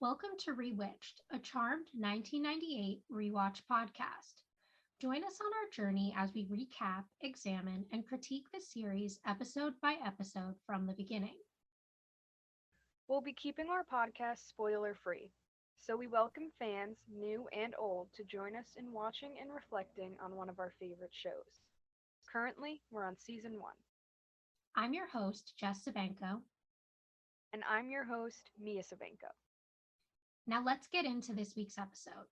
Welcome to Rewitched, a charmed 1998 rewatch podcast. Join us on our journey as we recap, examine, and critique the series episode by episode from the beginning. We'll be keeping our podcast spoiler free, so we welcome fans, new and old, to join us in watching and reflecting on one of our favorite shows. Currently, we're on season 1, I'm your host, Jess Sabenko. and I'm your host, Mia Savenko. Now let's get into this week's episode.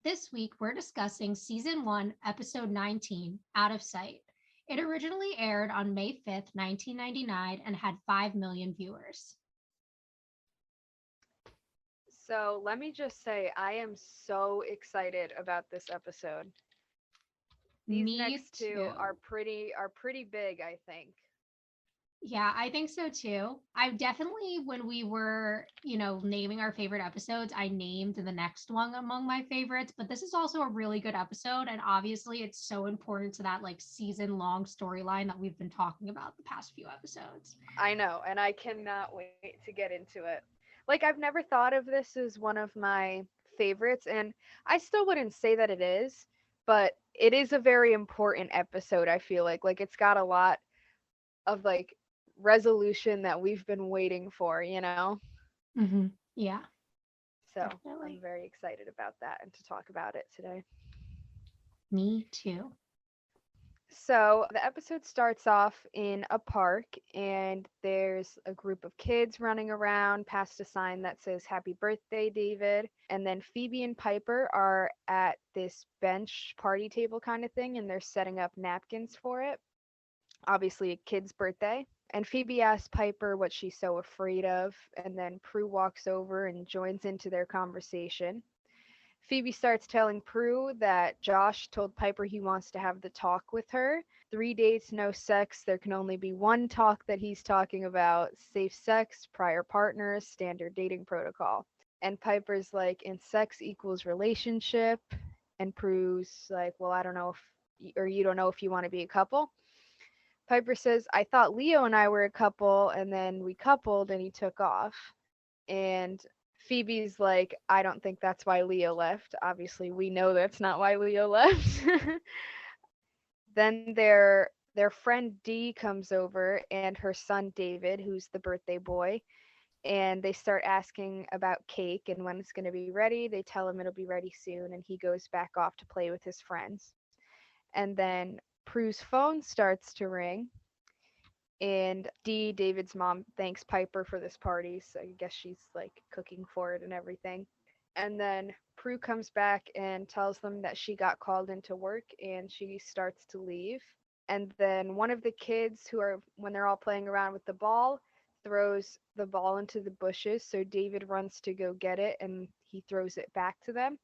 This week, we're discussing season 1, episode 19, Out of Sight. It originally aired on May 5th, 1999, and had 5 million viewers. So let me just say, I am so excited about this episode. These Me next two too. are pretty big, I think. Yeah, I think so too. I definitely, when we were, naming our favorite episodes, I named the next one among my favorites, but this is also a really good episode. And obviously, it's so important to that like season long storyline that we've been talking about the past few episodes. I know, and I cannot wait to get into it. Like, I've never thought of this as one of my favorites, and I still wouldn't say that it is, but it is a very important episode, I feel like. Like, it's got a lot of, like, resolution that we've been waiting for, you know? Yeah, So, I'm definitely. very excited about that and to talk about it today. Me too. So the episode starts off in a park, and there's a group of kids running around past a sign that says Happy Birthday, David. And then Phoebe and Piper are at this bench party table kind of thing, and they're setting up napkins for it. Obviously, a kid's birthday. And Phoebe asks Piper what she's so afraid of, and then Prue walks over and joins into their conversation. Phoebe starts telling Prue that Josh told Piper he wants to have the talk with her. 3 dates, no sex. There can only be one talk that he's talking about: safe sex, prior partners, standard dating protocol. And Piper's like, and sex equals relationship. And Prue's like, well, I don't know if, or you don't know if you want to be a couple. Piper says, I thought Leo and I were a couple, and then we coupled and he took off. And Phoebe's like, I don't think that's why Leo left. Obviously, we know that's not why Leo left. Then their friend Dee comes over and her son David, who's the birthday boy, and they start asking about cake and when it's going to be ready. They tell him it'll be ready soon, and he goes back off to play with his friends. And then Prue's phone starts to ring, and Dee, David's mom, thanks Piper for this party. So I guess she's like cooking for it and everything. And then Prue comes back and tells them that she got called into work and she starts to leave. And then one of the kids, who are, when they're all playing around with the ball, throws the ball into the bushes. So David runs to go get it and he throws it back to them.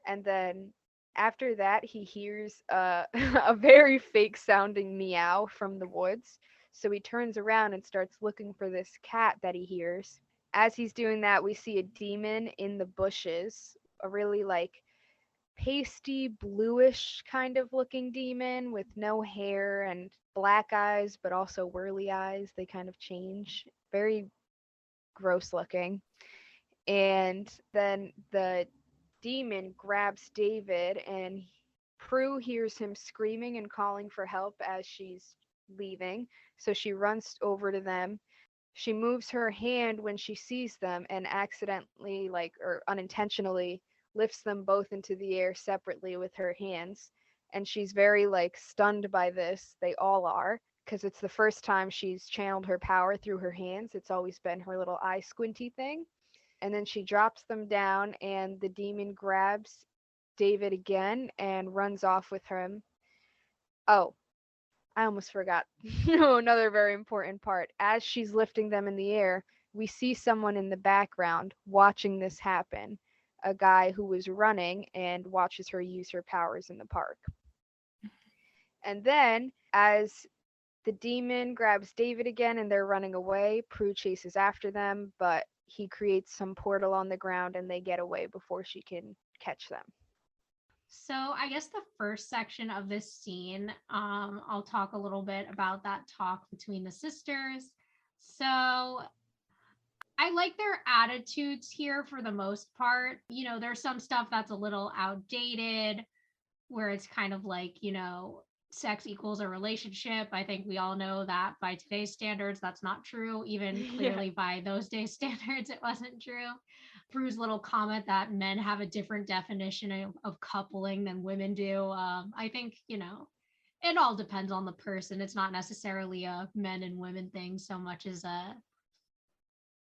And then after that, he hears a very fake sounding meow from the woods. So he turns around and starts looking for this cat that he hears. As he's doing that, we see a demon in the bushes, a really like pasty bluish kind of looking demon with no hair and black eyes, but also whirly eyes. They kind of change. Very gross looking. And then the demon grabs David, and Prue hears him screaming and calling for help as she's leaving. So she runs over to them. She moves her hand when she sees them and accidentally, like, or unintentionally, lifts them both into the air separately with her hands. And she's very, like, stunned by this. They all are, because it's the first time she's channeled her power through her hands. It's always been her little eye squinty thing. And then she drops them down, and the demon grabs David again and runs off with him. Oh, I almost forgot. No, another very important part. As she's lifting them in the air, we see someone in the background watching this happen. A guy who was running and watches her use her powers in the park. And then, as the demon grabs David again and they're running away, Prue chases after them, but he creates some portal on the ground and they get away before she can catch them. So I guess the first section of this scene, I'll talk a little bit about that talk between the sisters. So I like their attitudes here for the most part. There's some stuff that's a little outdated where it's kind of like, sex equals a relationship. I think we all know that by today's standards, that's not true. Even Yeah. clearly by those days' standards, it wasn't true. Prue's little comment that men have a different definition of coupling than women do. I think, it all depends on the person. It's not necessarily a men and women thing so much as a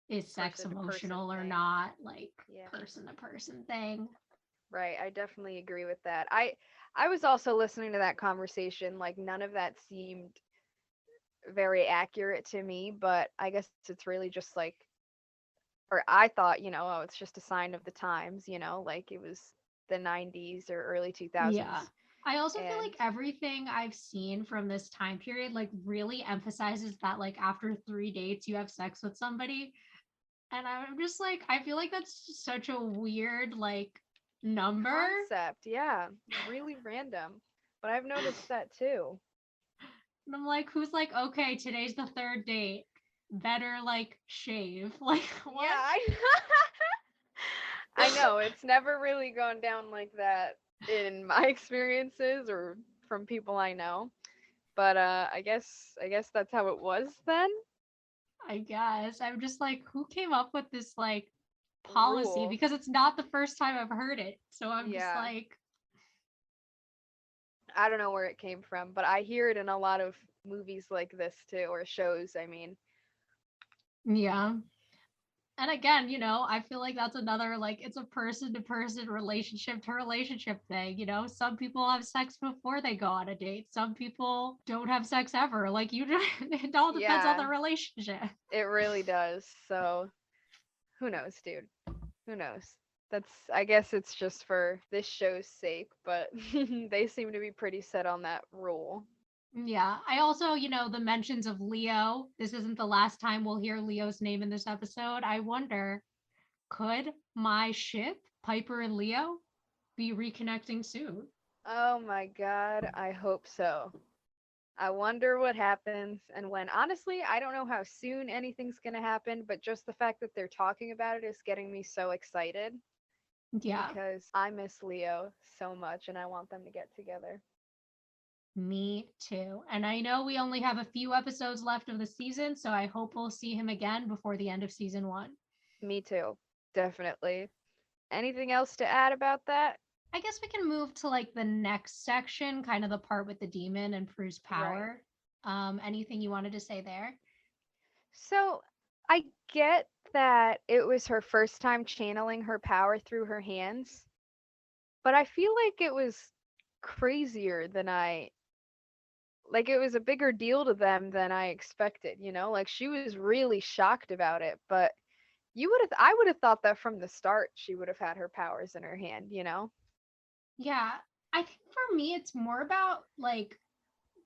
is sex Person to person emotional or thing. not, like Yeah. person to person thing. Right. I definitely agree with that. I was also listening to that conversation. Like none of that seemed very accurate to me, but I guess it's really just like, or I thought, oh, it's just a sign of the times, like it was the 90s or early 2000s. Yeah. I also feel And like everything I've seen from this time period like really emphasizes that like after 3 dates you have sex with somebody. And I'm just like, I feel like that's just such a weird like number. concept, yeah, really random. But I've noticed that too. And I'm like, who's like, okay, today's the third date. Better like shave. Like Yeah, what? I know it's never really gone down like that in my experiences or from people I know. But I guess that's how it was then. I guess. I'm just like, who came up with this like policy? Rule. Because it's not the first time I've heard it. So I'm just Yeah. like, I don't know where it came from, but I hear it in a lot of movies like this too, or shows, I mean. yeah. And again, I feel like that's another like it's a person to person, relationship to relationship thing. Some people have sex before they go on a date. Some people don't have sex ever. Like it all depends on Yeah, the relationship. it really does. So, who knows, dude? Who knows? That's I guess it's just for this show's sake, but they seem to be pretty set on that rule. Yeah. I also, the mentions of Leo. This isn't the last time we'll hear Leo's name in this episode. I wonder, could my ship, Piper and Leo, be reconnecting soon? Oh my god, I hope so. I wonder what happens and when. Honestly, I don't know how soon anything's going to happen, but just the fact that they're talking about it is getting me so excited Yeah, because I miss Leo so much and I want them to get together. me too. And I know we only have a few episodes left of the season, so I hope we'll see him again before the end of season one. Me too. Definitely. Anything else to add about that? I guess we can move to like the next section, kind of the part with the demon and Prue's Right. power. Anything you wanted to say there? So, I get that it was her first time channeling her power through her hands, but I feel like it was crazier than I like it was a bigger deal to them than I expected, Like she was really shocked about it, but I would have thought that from the start she would have had her powers in her hand. Yeah, I think for me, it's more about like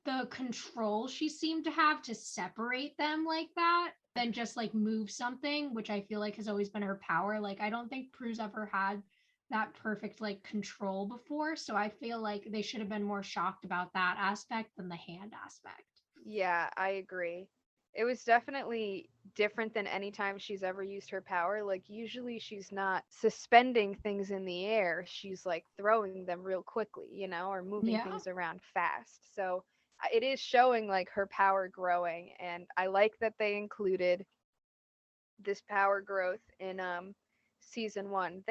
the control she seemed to have to separate them like that than just like move something, which I feel like has always been her power. Like, I don't think Prue's ever had that perfect like control before. So I feel like they should have been more shocked about that aspect than the hand aspect. Yeah, I agree. It was definitely different than any time she's ever used her power. Like usually she's not suspending things in the air. She's like throwing them real quickly, or moving Yeah. things around fast. So it is showing like her power growing and I like that they included this power growth in season 1.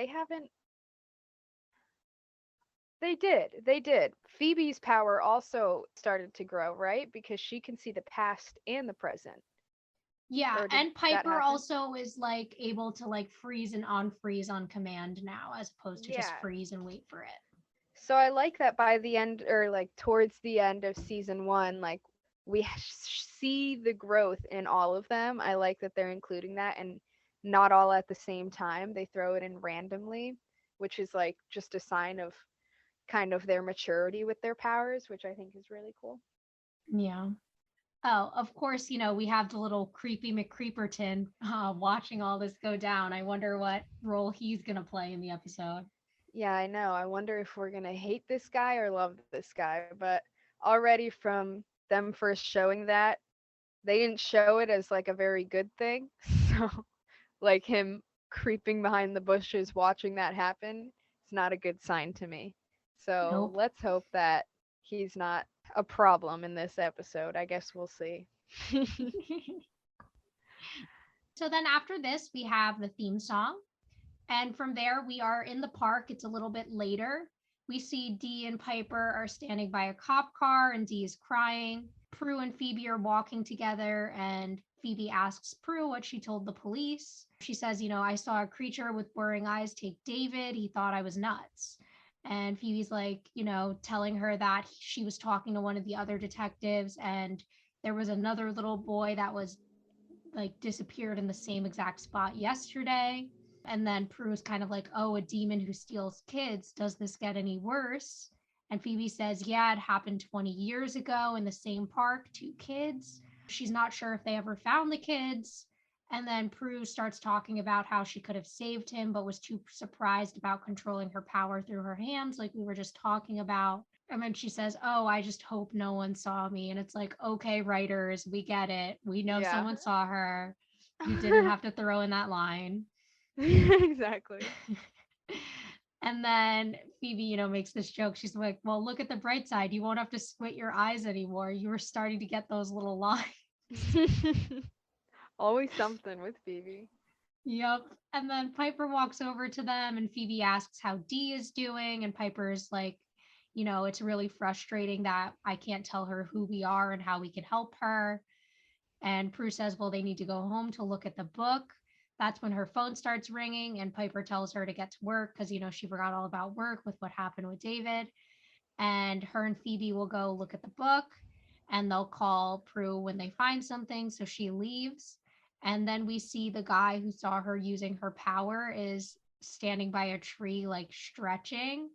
They did. Phoebe's power also started to grow, right? Because she can see the past and the present. Yeah, Or did and that Piper happen? also is like able to like freeze and unfreeze on command now as opposed to just Yeah. freeze and wait for it. So I like that by the end or like towards the end of season 1, like we see the growth in all of them. I like that they're including that and not all at the same time. They throw it in randomly, which is like just a sign of kind of their maturity with their powers, which I think is really cool. Yeah. Oh, of course, we have the little creepy McCreeperton watching all this go down. I wonder what role he's going to play in the episode. Yeah, I know. I wonder if we're gonna hate this guy or love this guy. But already from them first showing that, they didn't show it as like a very good thing. So like him creeping behind the bushes watching that happen, it's not a good sign to me. So Nope. let's hope that he's not a problem in this episode. I guess we'll see. So then after this, we have the theme song. And from there, we are in the park. It's a little bit later. We see Dee and Piper are standing by a cop car, and Dee is crying. Prue and Phoebe are walking together, and Phoebe asks Prue what she told the police. She says, I saw a creature with boring eyes take David. He thought I was nuts. And Phoebe's like, telling her that she was talking to one of the other detectives, and there was another little boy that was like disappeared in the same exact spot yesterday. And then Prue's kind of like, oh, a demon who steals kids. Does this get any worse? And Phoebe says, yeah, it happened 20 years ago in the same park, 2 kids. She's not sure if they ever found the kids. And then Prue starts talking about how she could have saved him, but was too surprised about controlling her power through her hands, like we were just talking about. And then she says, oh, I just hope no one saw me. And it's like, okay, writers, we get it. We know Yeah. someone saw her. You didn't have to throw in that line. Exactly. And then Phoebe, makes this joke. She's like, well, look at the bright side. You won't have to squint your eyes anymore. You were starting to get those little lines. Always something with Phoebe. Yep. And then Piper walks over to them, and Phoebe asks how Dee is doing. And Piper's like, it's really frustrating that I can't tell her who we are and how we can help her. And Prue says, well, they need to go home to look at the book. That's when her phone starts ringing, and Piper tells her to get to work because, she forgot all about work with what happened with David. And her and Phoebe will go look at the book, and they'll call Prue when they find something. So she leaves. And then we see the guy who saw her using her power is standing by a tree, like stretching.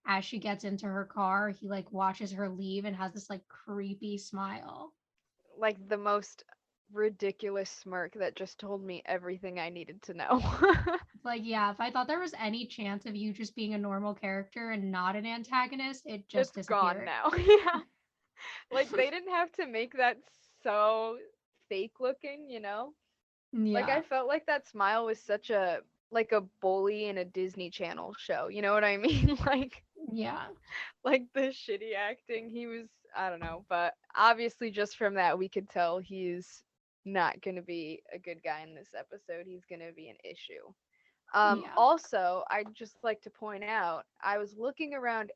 As she gets into her car, he like watches her leave and has this like creepy smile. Like the most ridiculous smirk that just told me everything I needed to know. It's like, yeah, if I thought there was any chance of you just being a normal character and not an antagonist, it just It's gone disappeared. now. Yeah. Like they didn't have to make that so fake looking, you know? Like Yeah. I felt like that smile was such a like a bully in a Disney Channel show. You know what I mean? Yeah. Like the shitty acting. He was I don't know, but obviously just from that we could tell he's not going to be a good guy in this episode. He's going to be an issue. Yeah. Also, I'd just like to point out, I was looking around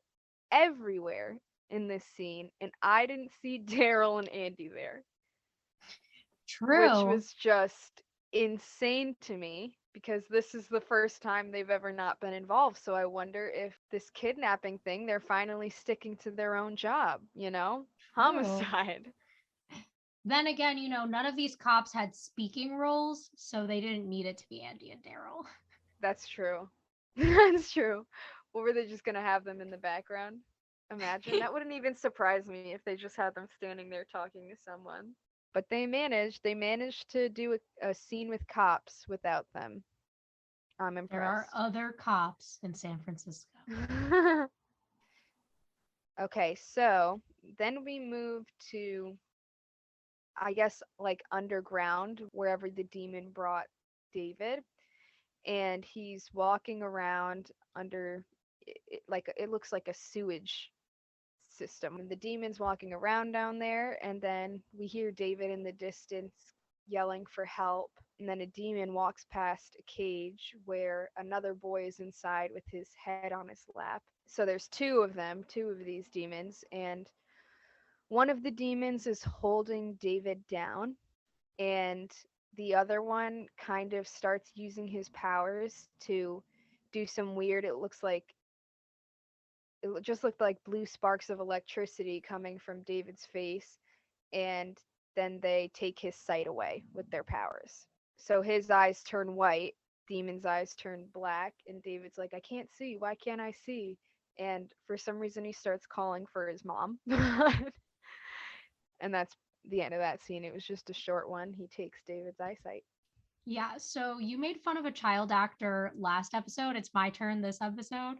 everywhere in this scene and I didn't see Darryl and Andy there, which True. was just insane to me because this is the first time they've ever not been involved. So I wonder if this kidnapping thing, they're finally sticking to their own job, you know? True. Homicide. Then again, none of these cops had speaking roles, so they didn't need it to be Andy and Darryl. That's true. That's true. Or were they just going to have them in the background? Imagine. That wouldn't even surprise me if they just had them standing there talking to someone. But they managed to do a scene with cops without them. I'm There are impressed. other cops in San Francisco. Okay, so then we move to, I guess, like underground, wherever the demon brought David. And he's walking around under like it looks like a sewage system. And the demon's walking around down there, and then we hear David in the distance yelling for help. And then a demon walks past a cage where another boy is inside with his head on his lap. So there's two of them, two of these demons, and one of the demons is holding David down, and the other one kind of starts using his powers to do some weird, it just looked like blue sparks of electricity coming from David's face, and then they take his sight away with their powers. So his eyes turn white, Demon's eyes turn black, and David's like, I can't see. Why can't I see? And for some reason, he starts calling for his mom. And that's the end of that scene. It was just a short one. He takes David's eyesight. Yeah, so you made fun of a child actor last episode. It's my turn this episode.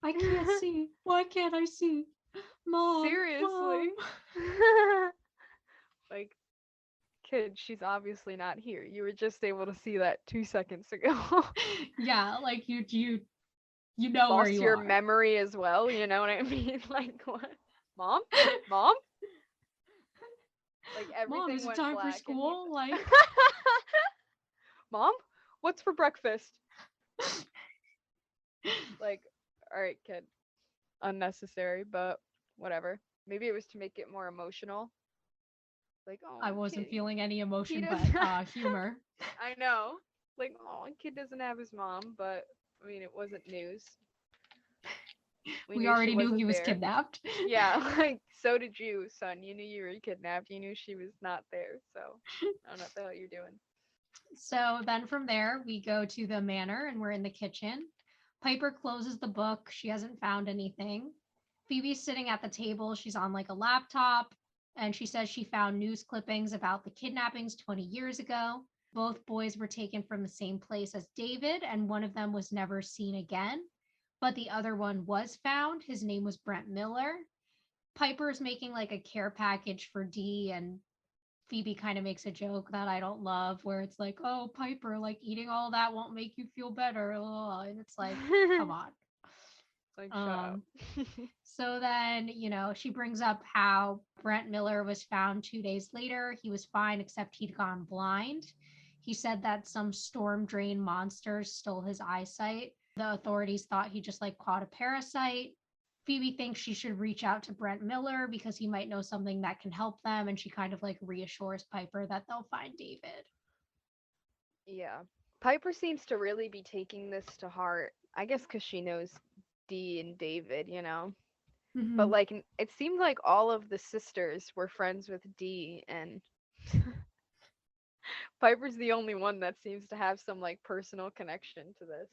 I can't see. Why can't I see? Mom, Seriously. mom. Like, kid, she's obviously not here. You were just able to see that 2 seconds ago. Yeah, like you you You know where lost you your are. memory as well, you know what I mean? Like, what? Mom? Mom? Like, Mom, everything is it went time for black and he. school? Like Mom? What's for breakfast? Like, alright, kid. Unnecessary, but whatever. Maybe it was to make it more emotional. Like, I oh, wasn't kid, feeling any he emotion does but not. humor. I know. Like, oh, kid doesn't have his mom, but I mean, it wasn't news. We We knew she already knew he wasn't was there. kidnapped. Yeah, like, so did you, son. You knew you were kidnapped. You knew she was not there, so I don't know what the hell you're doing. So then from there, we go to the manor and we're in the kitchen. Piper closes the book. She hasn't found anything. Phoebe's sitting at the table. She's on like a laptop and she says she found news clippings about the kidnappings 20 years ago. Both boys were taken from the same place as David, and one of them was never seen again. But the other one was found. His name was Brent Miller. Piper's making like a care package for Dee, and Phoebe kind of makes a joke that I don't love where it's like, oh, Piper, like eating all that won't make you feel better. And it's like, come on. Like, shut up. Um, so then, she brings up how Brent Miller was found 2 days later. He was fine, except he'd gone blind. He said that some storm drain monsters stole his eyesight. The authorities thought he just like caught a parasite. Phoebe thinks she should reach out to Brent Miller because he might know something that can help them. And she kind of like reassures Piper that they'll find David. Yeah. Piper seems to really be taking this to heart. I guess because she knows Dee and David, you know? But, Mm-hmm. like, it seemed like all of the sisters were friends with Dee, and Piper's the only one that seems to have some, like, personal connection to this.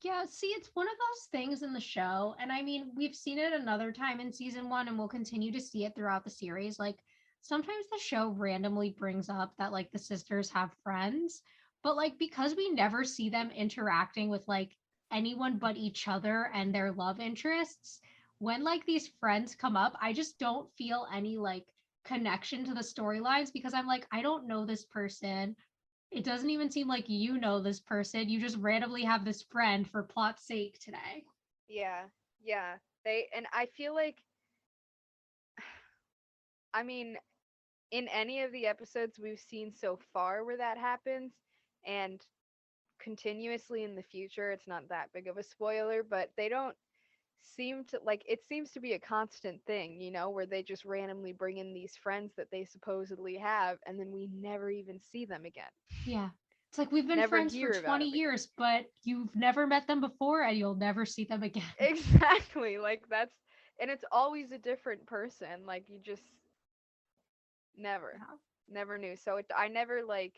Yeah, see, it's one of those things in the show. And I mean, we've seen it another time in season one, and we'll continue to see it throughout the series. Like, sometimes the show randomly brings up that, like, the sisters have friends, but, like, because we never see them interacting with, like, anyone but each other and their love interests, when, like, these friends come up, I just don't feel any, like, connection to the storylines because I'm like, I don't know this person. It doesn't even seem like you know this person. You just randomly have this friend for plot's sake today. Yeah, yeah. And I feel like, I mean, in any of the episodes we've seen so far where that happens, and continuously in the future, it's not that big of a spoiler, but they don't seem to, like, it seems to be a constant thing, you know, where they just randomly bring in these friends that they supposedly have, and then we never even see them again. Yeah. It's like we've been Never friends for hear about 20 them again. years, but you've never met them before and you'll never see them again. Exactly. Like, and it's always a different person. Like, you just never, Yeah. never knew. So I never, like,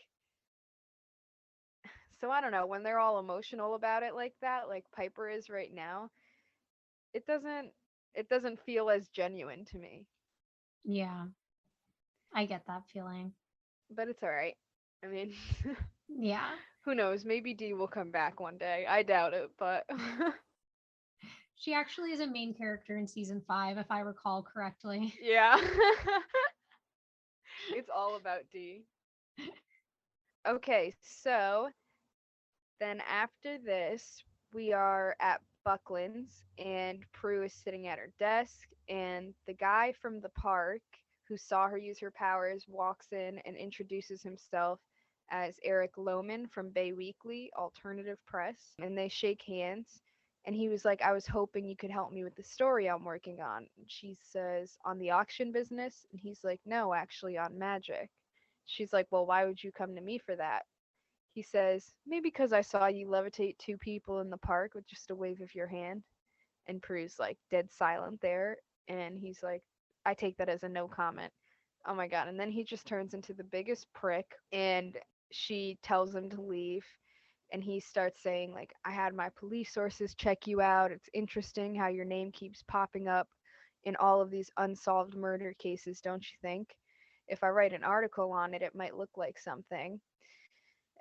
so I don't know, when they're all emotional about it like that, like Piper is right now, it doesn't, it doesn't feel as genuine to me. Yeah, I get that feeling. But it's all right. I mean, Yeah. who knows? Maybe Dee will come back one day. I doubt it, but She actually is a main character in season 5, if I recall correctly. yeah. It's all about Dee. Okay, so then after this, we are at Buckland's, and Prue is sitting at her desk, and the guy from the park who saw her use her powers walks in and introduces himself as Eric Lohman from Bay Weekly Alternative Press, and they shake hands. And he was like, I was hoping you could help me with the story I'm working on. And she says, on the auction business? And he's like, no, actually, on magic. She's like, well, why would you come to me for that? He says, maybe because I saw you levitate two people in the park with just a wave of your hand. And Prue's like dead silent there. And he's like, I take that as a no comment. Oh my god. And then he just turns into the biggest prick, and she tells him to leave. And he starts saying, like, I had my police sources check you out. It's interesting how your name keeps popping up in all of these unsolved murder cases, don't you think? If I write an article on it, it might look like something.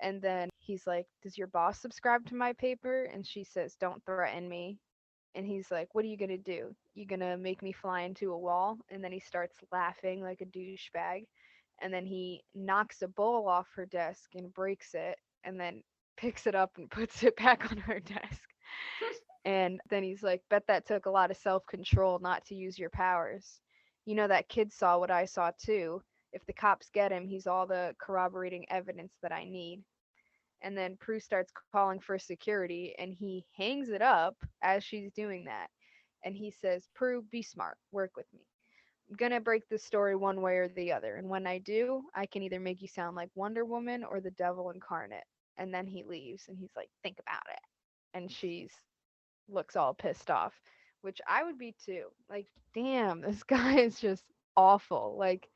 And then he's like, does your boss subscribe to my paper? And she says, don't threaten me. And he's like, what are you going to do? You going to make me fly into a wall? And then he starts laughing like a douchebag. And then he knocks a bowl off her desk and breaks it, and then picks it up and puts it back on her desk. And then he's like, bet that took a lot of self control not to use your powers. You know, that kid saw what I saw too. If the cops get him, he's all the corroborating evidence that I need. And then Prue starts calling for security, and he hangs it up as she's doing that. And he says, Prue, be smart, work with me. I'm gonna break this story one way or the other, and when I do, I can either make you sound like Wonder Woman or the devil incarnate. And then he leaves, and he's like, think about it. And she's looks all pissed off, which I would be too. Like, damn, this guy is just awful. Like,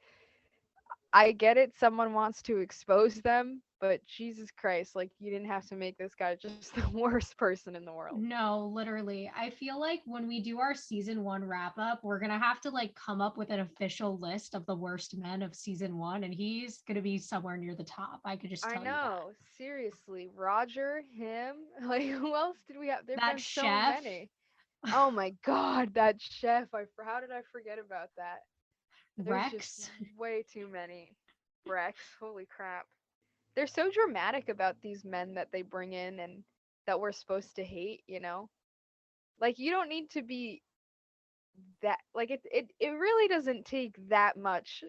I get it, someone wants to expose them, but Jesus Christ, like, you didn't have to make this guy just the worst person in the world. No, literally. I feel like when we do our season 1 wrap up, we're going to have to like come up with an official list of the worst men of season 1, and he's going to be somewhere near the top. I could just I tell you that. know, seriously. Roger, him, like, who else did we have? There've That been so chef, many. Oh my god, that chef. How did I forget about that? There's just Rex. way too many. Rex, holy crap. They're so dramatic about these men that they bring in and that we're supposed to hate, you know? Like, you don't need to be that, like, it really doesn't take that much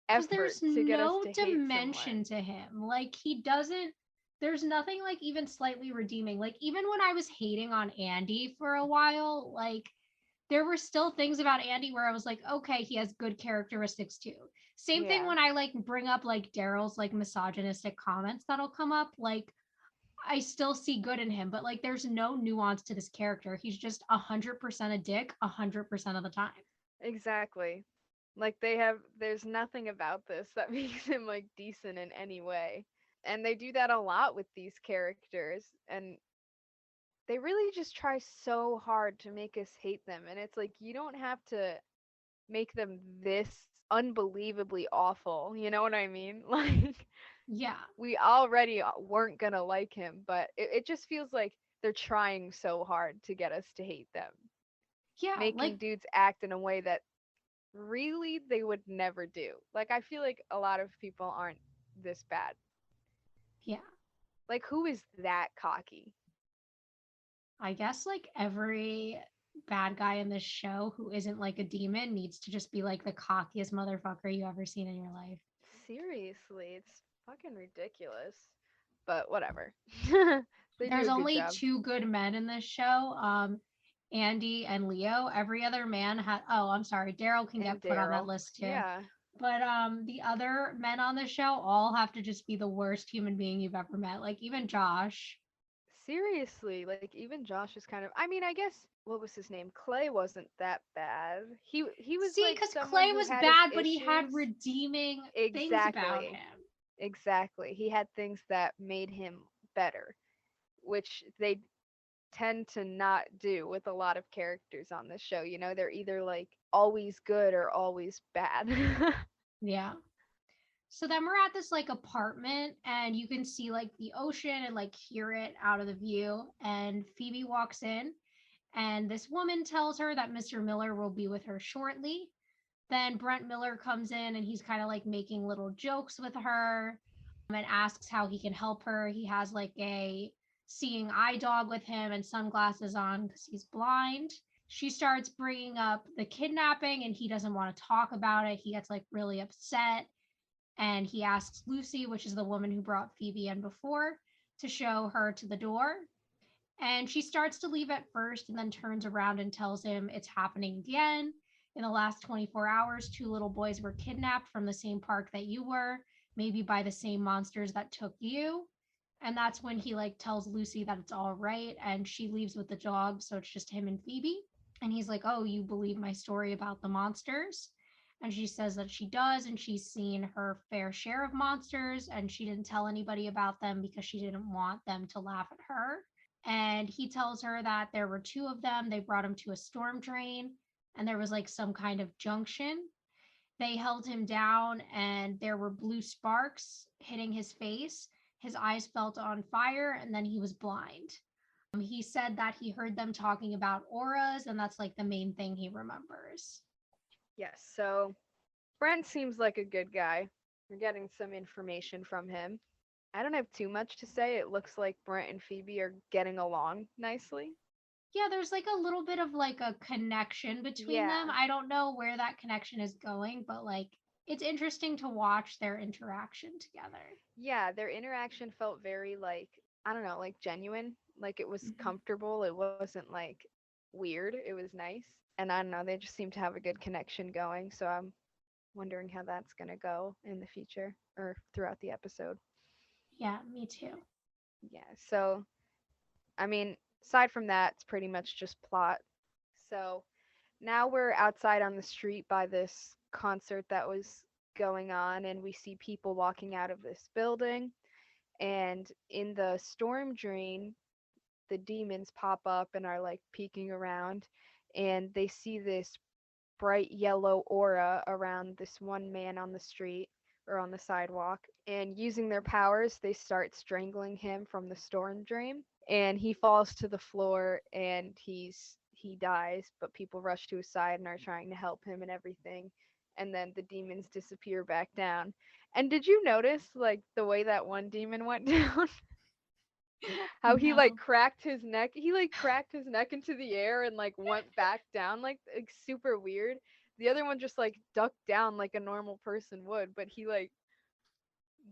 Because effort there's to get us no to hate dimension someone. to him. Like, he doesn't, there's nothing like even slightly redeeming. Like, even when I was hating on Andy for a while, like, there were still things about Andy where I was like, okay, he has good characteristics too. Same thing Yeah, when I like bring up like Darryl's like misogynistic comments that'll come up. Like, I still see good in him, but like there's no nuance to this character. He's just 100% a dick 100% of the time. exactly. Like, there's nothing about this that makes him like decent in any way. And they do that a lot with these characters, and they really just try so hard to make us hate them. And it's like, you don't have to make them this unbelievably awful. You know what I mean? Like, Yeah. we already weren't gonna like him, but it just feels like they're trying so hard to get us to hate them, Yeah. making Like, dudes act in a way that really they would never do. Like, I feel like a lot of people aren't this bad. yeah. Like, who is that cocky? I guess like every bad guy in this show who isn't like a demon needs to just be like the cockiest motherfucker you ever seen in your life. Seriously, it's fucking ridiculous. But whatever. They do There's a good only job. two good men in this show, Andy and Leo. Every other man had. Oh, I'm sorry, Darryl can And get put on that Darryl. list too. Yeah. But the other men on the show all have to just be the worst human being you've ever met. Like even Josh. Seriously, like, even Josh is kind of, I mean, I guess, what was his name? Clay wasn't that bad. He was See, like because someone Clay who was had his bad, but he issues. had redeeming things about Exactly. him. Exactly. He had things that made him better, which they tend to not do with a lot of characters on this show. You know, they're either like always good or always bad. Yeah. So then we're at this like apartment and you can see like the ocean and like hear it out of the view. And Phoebe walks in and this woman tells her that Mr. Miller will be with her shortly. Then Brent Miller comes in and he's kind of like making little jokes with her and asks how he can help her. He has like a seeing eye dog with him and sunglasses on because he's blind. She starts bringing up the kidnapping and he doesn't want to talk about it. He gets like really upset and he asks Lucy, which is the woman who brought Phoebe in before, to show her to the door. And she starts to leave at first and then turns around and tells him it's happening again. In the last 24 hours, two little boys were kidnapped from the same park that you were, maybe by the same monsters that took you. And that's when he like tells Lucy that it's all right and she leaves with the dog, so it's just him and Phoebe. And he's like, "Oh, you believe my story about the monsters?" And she says that she does and she's seen her fair share of monsters and she didn't tell anybody about them because she didn't want them to laugh at her. And he tells her that there were two of them. They brought him to a storm drain and there was like some kind of junction. They held him down and there were blue sparks hitting his face. His eyes felt on fire and then he was blind. He said that he heard them talking about auras and that's like the main thing he remembers. Yes, so Brent seems like a good guy. We're getting some information from him. I don't have too much to say. It looks like Brent and Phoebe are getting along nicely. Yeah, there's like a little bit of like a connection between them. Yeah. I don't know where that connection is going, but like it's interesting to watch their interaction together. Yeah, their interaction felt very like, I don't know, like genuine. Like it was Mhm. comfortable. It wasn't like weird. It was nice. And I don't know, they just seem to have a good connection going. So I'm wondering how that's going to go in the future or throughout the episode. Yeah, me too. Yeah. So, I mean, aside from that, it's pretty much just plot. So, now we're outside on the street by this concert that was going on, and we see people walking out of this building. And in the storm drain, the demons pop up and are like peeking around, and they see this bright yellow aura around this one man on the street or on the sidewalk. And using their powers, they start strangling him from the storm drain. And he falls to the floor and he dies, but people rush to his side and are trying to help him and everything. And then the demons disappear back down. And did you notice like the way that one demon went down? How he like No. cracked his neck. He like cracked his neck into the air and like went back down like super weird. The other one just like ducked down like a normal person would, but he like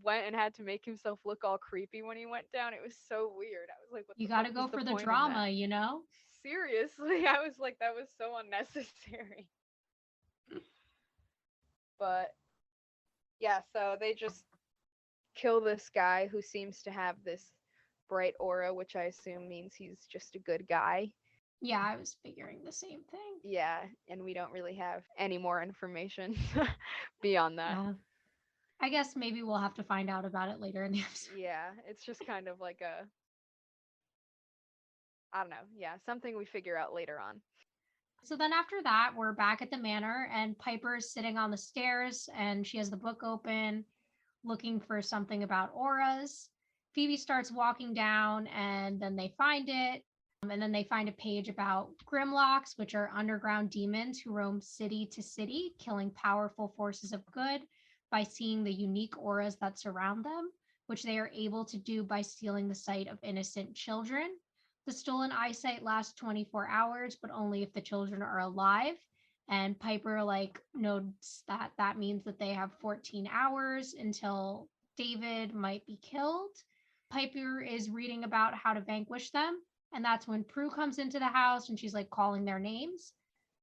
went and had to make himself look all creepy when he went down. It was so weird. I was like, what You the got fuck to was go the for the point in that? drama, you know? Seriously, I was like, that was so unnecessary. But yeah, so they just kill this guy who seems to have this bright aura, which I assume means he's just a good guy. Yeah, I was figuring the same thing. Yeah, and we don't really have any more information beyond that. Yeah. I guess maybe we'll have to find out about it later in the episode. Yeah, it's just kind of like a, I don't know, yeah, something we figure out later on. So then after that, we're back at the manor and Piper's sitting on the stairs and she has the book open looking for something about auras. Phoebe starts walking down and then they find it. And then they find a page about Grimlocks, which are underground demons who roam city to city, killing powerful forces of good by seeing the unique auras that surround them, which they are able to do by stealing the sight of innocent children. The stolen eyesight lasts 24 hours, but only if the children are alive. And Piper like notes that that means that they have 14 hours until David might be killed. Piper is reading about how to vanquish them, and that's when Prue comes into the house and she's like calling their names.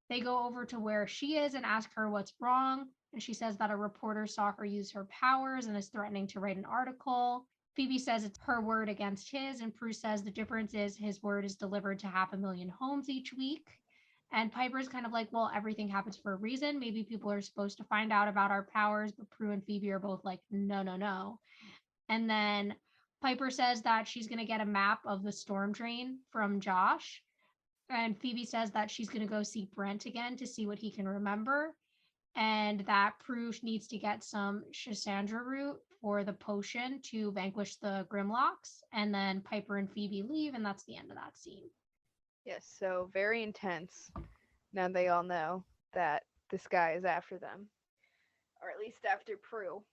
They go over to where she is and ask her what's wrong, and she says that a reporter saw her use her powers and is threatening to write an article. Phoebe says it's her word against his, and Prue says the difference is his word is delivered to 500,000 homes each week. And Piper's kind of like, well, everything happens for a reason. Maybe people are supposed to find out about our powers, but Prue and Phoebe are both like, no, no, no. And then Piper says that she's going to get a map of the storm drain from Josh. And Phoebe says that she's going to go see Brent again to see what he can remember. And that Prue needs to get some Shassandra root for the potion to vanquish the Grimlocks. And then Piper and Phoebe leave, and that's the end of that scene. Yes, so very intense. Now they all know that this guy is after them, or at least after Prue.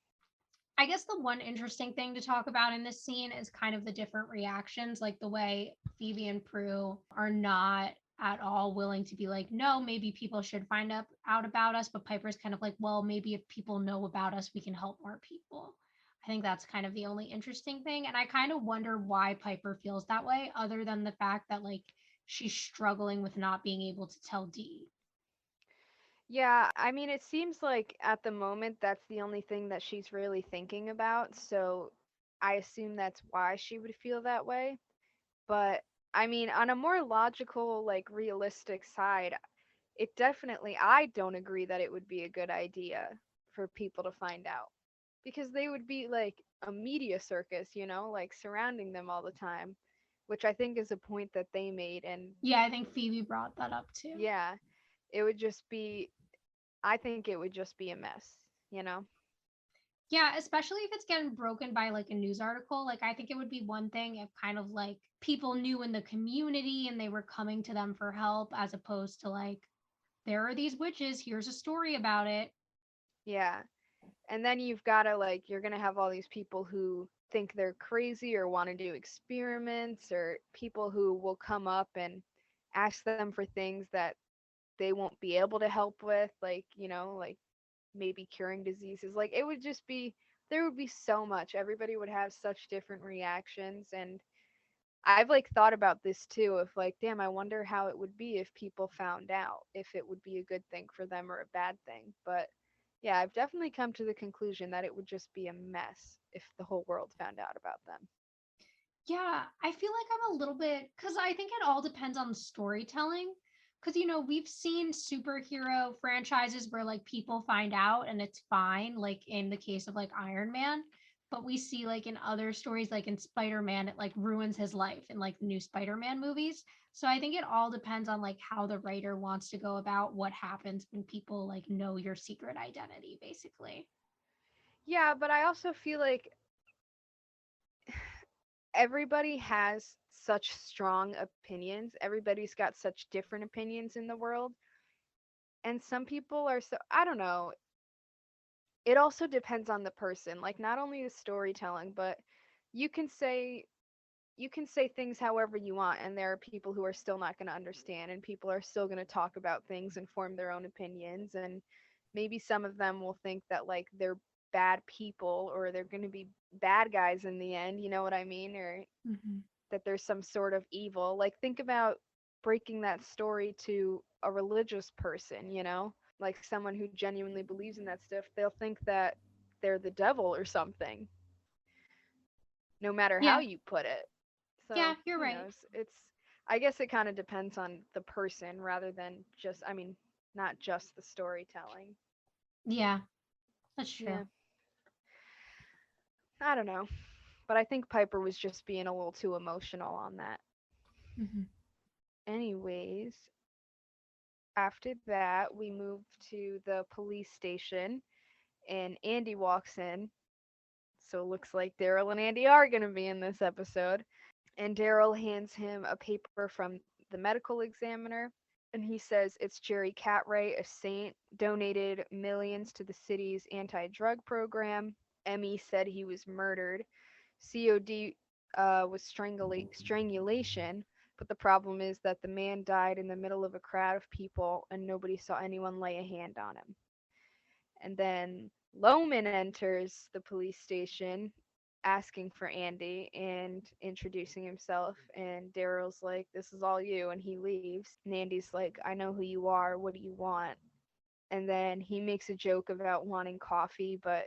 I guess the one interesting thing to talk about in this scene is kind of the different reactions, like the way Phoebe and Prue are not at all willing to be like, no, maybe people should find out about us. But Piper's kind of like, well, maybe if people know about us, we can help more people. I think that's kind of the only interesting thing. And I kind of wonder why Piper feels that way, other than the fact that like she's struggling with not being able to tell Dee. Yeah, I mean, it seems like at the moment that's the only thing that she's really thinking about, so I assume that's why she would feel that way. But I mean, on a more logical, like realistic side, it definitely, I don't agree that it would be a good idea for people to find out. Because they would be like a media circus, like surrounding them all the time, which I think is a point that they made. And Yeah, I think Phoebe brought that up too. yeah, it would just be, I think it would just be a mess. Yeah, especially if it's getting broken by like a news article. Like, I think it would be one thing if kind of like people knew in the community and they were coming to them for help, as opposed to like, there are these witches, here's a story about it. Yeah. And then you've got to like you're going to have all these people who think they're crazy or want to do experiments, or people who will come up and ask them for things that they won't be able to help with, like, like maybe curing diseases. Like it would just be there would be so much. Everybody would have such different reactions, and I've like thought about this too of like, damn, I wonder how it would be if people found out, if it would be a good thing for them or a bad thing. But yeah, I've definitely come to the conclusion that it would just be a mess if the whole world found out about them. Yeah, I feel like I'm a little bit because I think it all depends on the storytelling. Because, we've seen superhero franchises where like people find out and it's fine, like in the case of like Iron Man. But we see like in other stories, like in Spider Man, it like ruins his life in like the new Spider Man movies. So I think it all depends on like how the writer wants to go about what happens when people like know your secret identity, basically. Yeah, but I also feel like everybody has such strong opinions. Everybody's got such different opinions in the world. And some people are so, I don't know, it also depends on the person. Like not only the storytelling, but you can say you can say things however you want, and there are people who are still not going to understand, and people are still going to talk about things and form their own opinions, and maybe some of them will think that like they're bad people, or they're going to be bad guys in the end, you know what I mean, or Hmm. that there's some sort of evil. Like think about breaking that story to a religious person, like someone who genuinely believes in that stuff. They'll think that they're the devil or something, no matter how Yeah, you put it. yeah, So, you're right. I guess it kind of depends on the person rather than just, I mean, not just the storytelling. Yeah, that's true. Yeah, I don't know. But I think Piper was just being a little too emotional on that. Hmm. Anyways, after that, we move to the police station and Andy walks in. So it looks like Darryl and Andy are going to be in this episode. And Darryl hands him a paper from the medical examiner, and he says it's Jerry Cartwright, a saint, donated millions to the city's anti-drug program. Emmy said he was murdered. COD was strangulation, but the problem is that the man died in the middle of a crowd of people and nobody saw anyone lay a hand on him. And then Loman enters the police station asking for Andy and introducing himself. And Daryl's like, "This is all you." And he leaves. And Andy's like, "I know who you are. What do you want?" And then he makes a joke about wanting coffee, but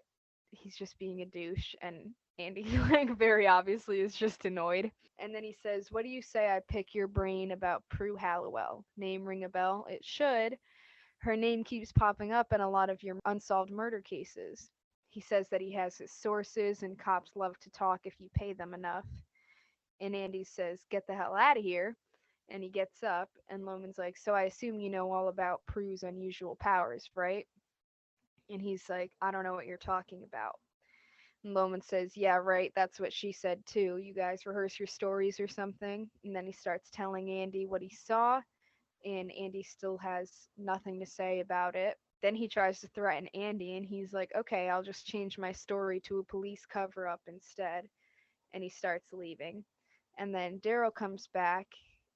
he's just being a douche. And Andy, like, very obviously is just annoyed. And then he says, "What do you say I pick your brain about Prue Halliwell? Name ring a bell? It should. Her name keeps popping up in a lot of your unsolved murder cases." He says that he has his sources and cops love to talk if you pay them enough. And Andy says, "Get the hell out of here." And he gets up, and Loman's like, "So I assume you know all about Prue's unusual powers, right?" And he's like, "I don't know what you're talking about." And Loman says, "Yeah, right, that's what she said too. You guys rehearse your stories or something." And then he starts telling Andy what he saw, and Andy still has nothing to say about it. Then he tries to threaten Andy, and he's like, "Okay, I'll just change my story to a police cover up instead." And he starts leaving. And then Darryl comes back,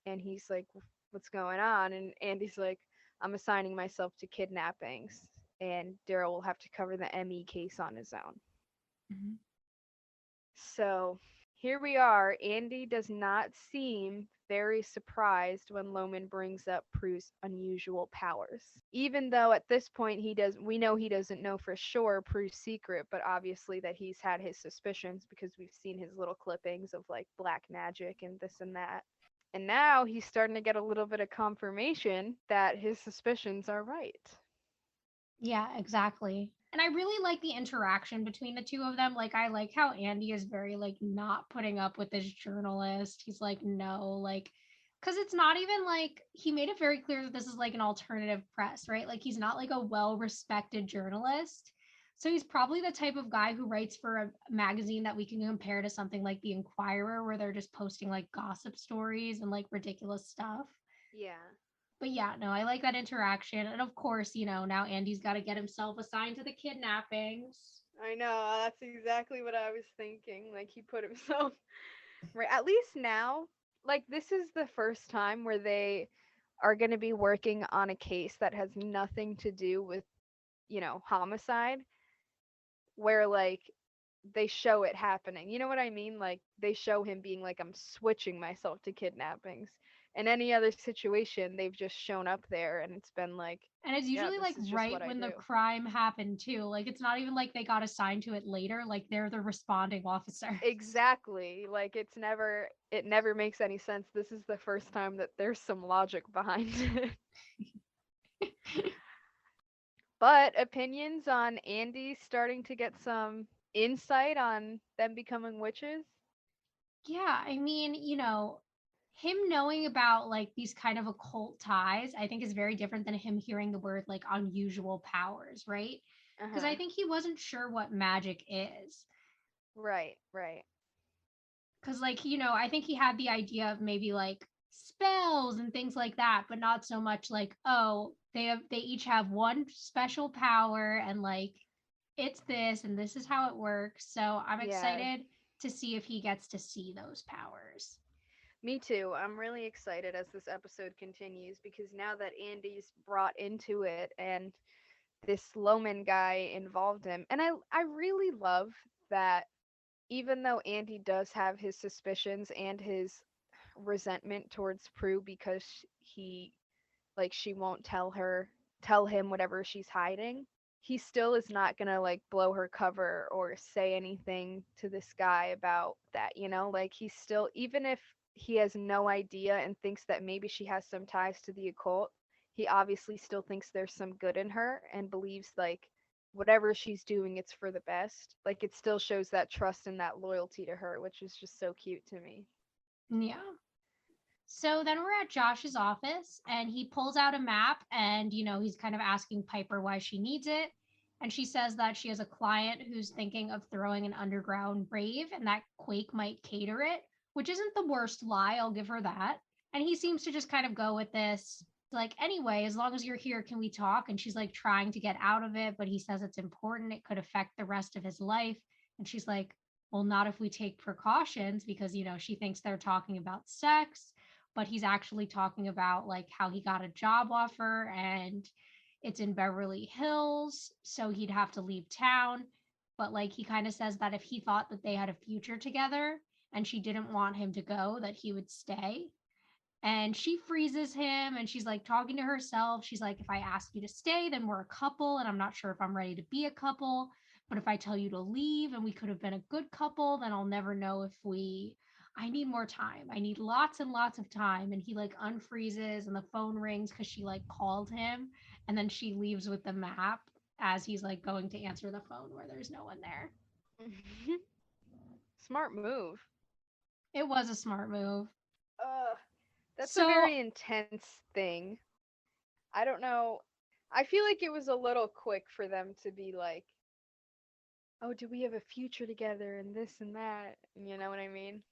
and he's like, "What's going on?" And Andy's like, "I'm assigning myself to kidnappings." And Darryl will have to cover the ME case on his own. Hmm. So here we are. Andy does not seem very surprised when Loman brings up Prue's unusual powers. Even though at this point we know he doesn't know for sure Prue's secret, but obviously that he's had his suspicions because we've seen his little clippings of like black magic and this and that. And now he's starting to get a little bit of confirmation that his suspicions are right. Yeah, exactly. And I really like the interaction between the two of them. Like, I like how Andy is very, like, not putting up with this journalist. He's like, no, like, because it's not even like he made it very clear that this is like an alternative press, right? Like, he's not like a well respected journalist. So he's probably the type of guy who writes for a magazine that we can compare to something like The Inquirer, where they're just posting like gossip stories and like ridiculous stuff. Yeah. But yeah, no, I like that interaction. And of course, now Andy's got to get himself assigned to the kidnappings. I know, that's exactly what I was thinking. Like, he put himself right. At least now, like, this is the first time where they are going to be working on a case that has nothing to do with, homicide, where, like, they show it happening. You know what I mean? Like, they show him being like, I'm switching myself to kidnappings. In any other situation, they've just shown up there and it's been like, And it's yeah, usually like this is just right what I when the do. crime happened too. Like it's not even like they got assigned to it later. Like they're the responding officer. Exactly. Like, it never makes any sense. This is the first time that there's some logic behind it. But opinions on Andy starting to get some insight on them becoming witches? Yeah, I mean, him knowing about like these kind of occult ties, I think is very different than him hearing the word like unusual powers, right? Because I Uh-huh. think he wasn't sure what magic is. Right, right. Because, like, I think he had the idea of maybe like spells and things like that, but not so much like, oh, they each have one special power and like it's this and this is how it works. So I'm Yeah. excited to see if he gets to see those powers. Me too. I'm really excited as this episode continues because now that Andy's brought into it and this Loman guy involved him, and I really love that even though Andy does have his suspicions and his resentment towards Prue because he like she won't tell him whatever she's hiding, he still is not gonna like blow her cover or say anything to this guy about that. Like, he's still, even if he has no idea and thinks that maybe she has some ties to the occult, he obviously still thinks there's some good in her and believes like whatever she's doing, it's for the best. Like, it still shows that trust and that loyalty to her, which is just so cute to me. Yeah. So then we're at Josh's office and he pulls out a map and, he's kind of asking Piper why she needs it. And she says that she has a client who's thinking of throwing an underground rave and that Quake might cater it, which isn't the worst lie. I'll give her that. And he seems to just kind of go with this. Like, anyway, as long as you're here, can we talk? And she's like trying to get out of it, but he says it's important. It could affect the rest of his life. And she's like, well, not if we take precautions because, she thinks they're talking about sex, but he's actually talking about like how he got a job offer and it's in Beverly Hills, so he'd have to leave town. But like he kind of says that if he thought that they had a future together and she didn't want him to go, that he would stay. And she freezes him and she's like talking to herself. She's like, if I ask you to stay, then we're a couple, and I'm not sure if I'm ready to be a couple. But if I tell you to leave and we could have been a good couple, then I'll never know if we. I need more time. I need lots and lots of time. And he like unfreezes and the phone rings because she like called him. And then she leaves with the map as he's like going to answer the phone where there's no one there. Smart move. It was a smart move. That's a So very intense thing. I don't know. I feel like it was a little quick for them to be like, "Oh, do we have a future together?" and this and that. You know what I mean?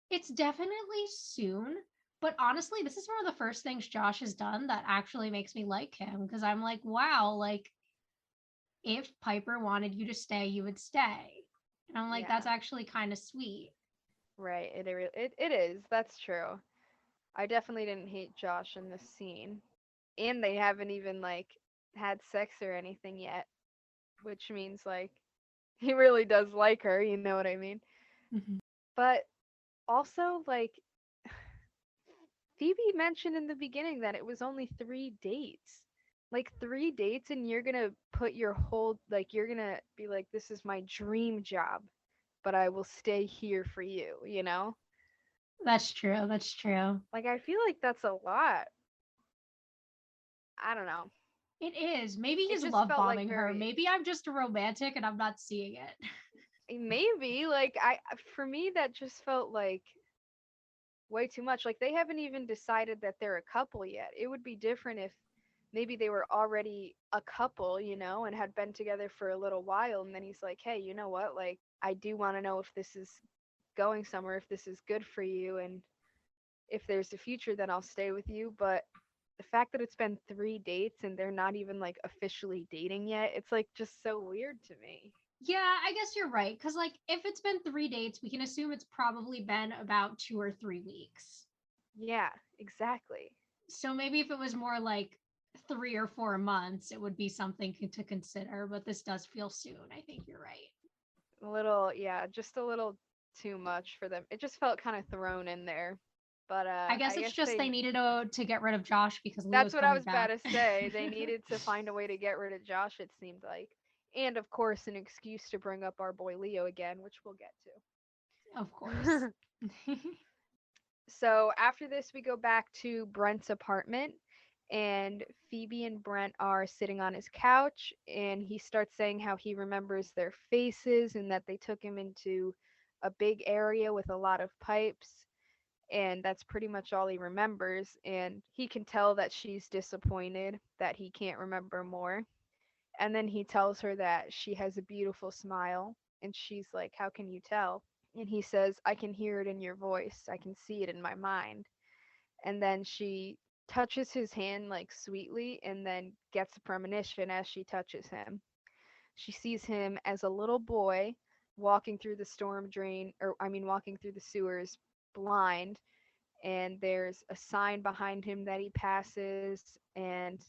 it's definitely soon, but honestly, this is one of the first things Josh has done that actually makes me like him because I'm like, wow, like if Piper wanted you to stay, you would stay. And I'm like, that's Yeah. actually kind of sweet. Right. It is. That's true. I definitely didn't hate Josh in this scene, and they haven't even like had sex or anything yet, which means like he really does like her. You know what I mean? Mhm. But also, like, Phoebe mentioned in the beginning that it was only 3 dates. Like, 3 dates, and you're gonna put your whole, like, you're gonna be like, this is my dream job, but I will stay here for you? That's true. That's true. Like, I feel like that's a lot. I don't know. It is. Maybe It he's just love felt like bombing her. very, Maybe I'm just a romantic and I'm not seeing it. maybe, like, for me, that just felt like way too much. Like, they haven't even decided that they're a couple yet. It would be different if maybe they were already a couple, and had been together for a little while, and then he's like, "Hey, you know what? Like, I do want to know if this is going somewhere, if this is good for you, and if there's a future, then I'll stay with you." But the fact that it's been 3 dates and they're not even like officially dating yet, it's like just so weird to me. Yeah, I guess you're right. Because, like, if it's been 3 dates, we can assume it's probably been about 2 or 3 weeks. Yeah, exactly. So maybe if it was more like 3 or 4 months, it would be something to consider. But this does feel soon. I think you're right. A little, yeah, just a little too much for them. It just felt kind of thrown in there. But I guess I it's guess just they they needed to get rid of Josh because that's Leo's what I coming was about back. to say. They needed to find a way to get rid of Josh, it seemed like. And of course, an excuse to bring up our boy Leo again, which we'll get Of course. to. So after this, we go back to Brent's apartment, and Phoebe and Brent are sitting on his couch, and he starts saying how he remembers their faces and that they took him into a big area with a lot of pipes, and that's pretty much all he remembers. And he can tell that she's disappointed that he can't remember more. And then he tells her that she has a beautiful smile, and she's like, "How can you tell?" And he says, "I can hear it in your voice. I can see it in my mind." And then she touches his hand like sweetly and then gets a premonition as she touches him. She sees him as a little boy walking through the storm drain, or I mean, walking through the sewers blind, and there's a sign behind him that he passes, and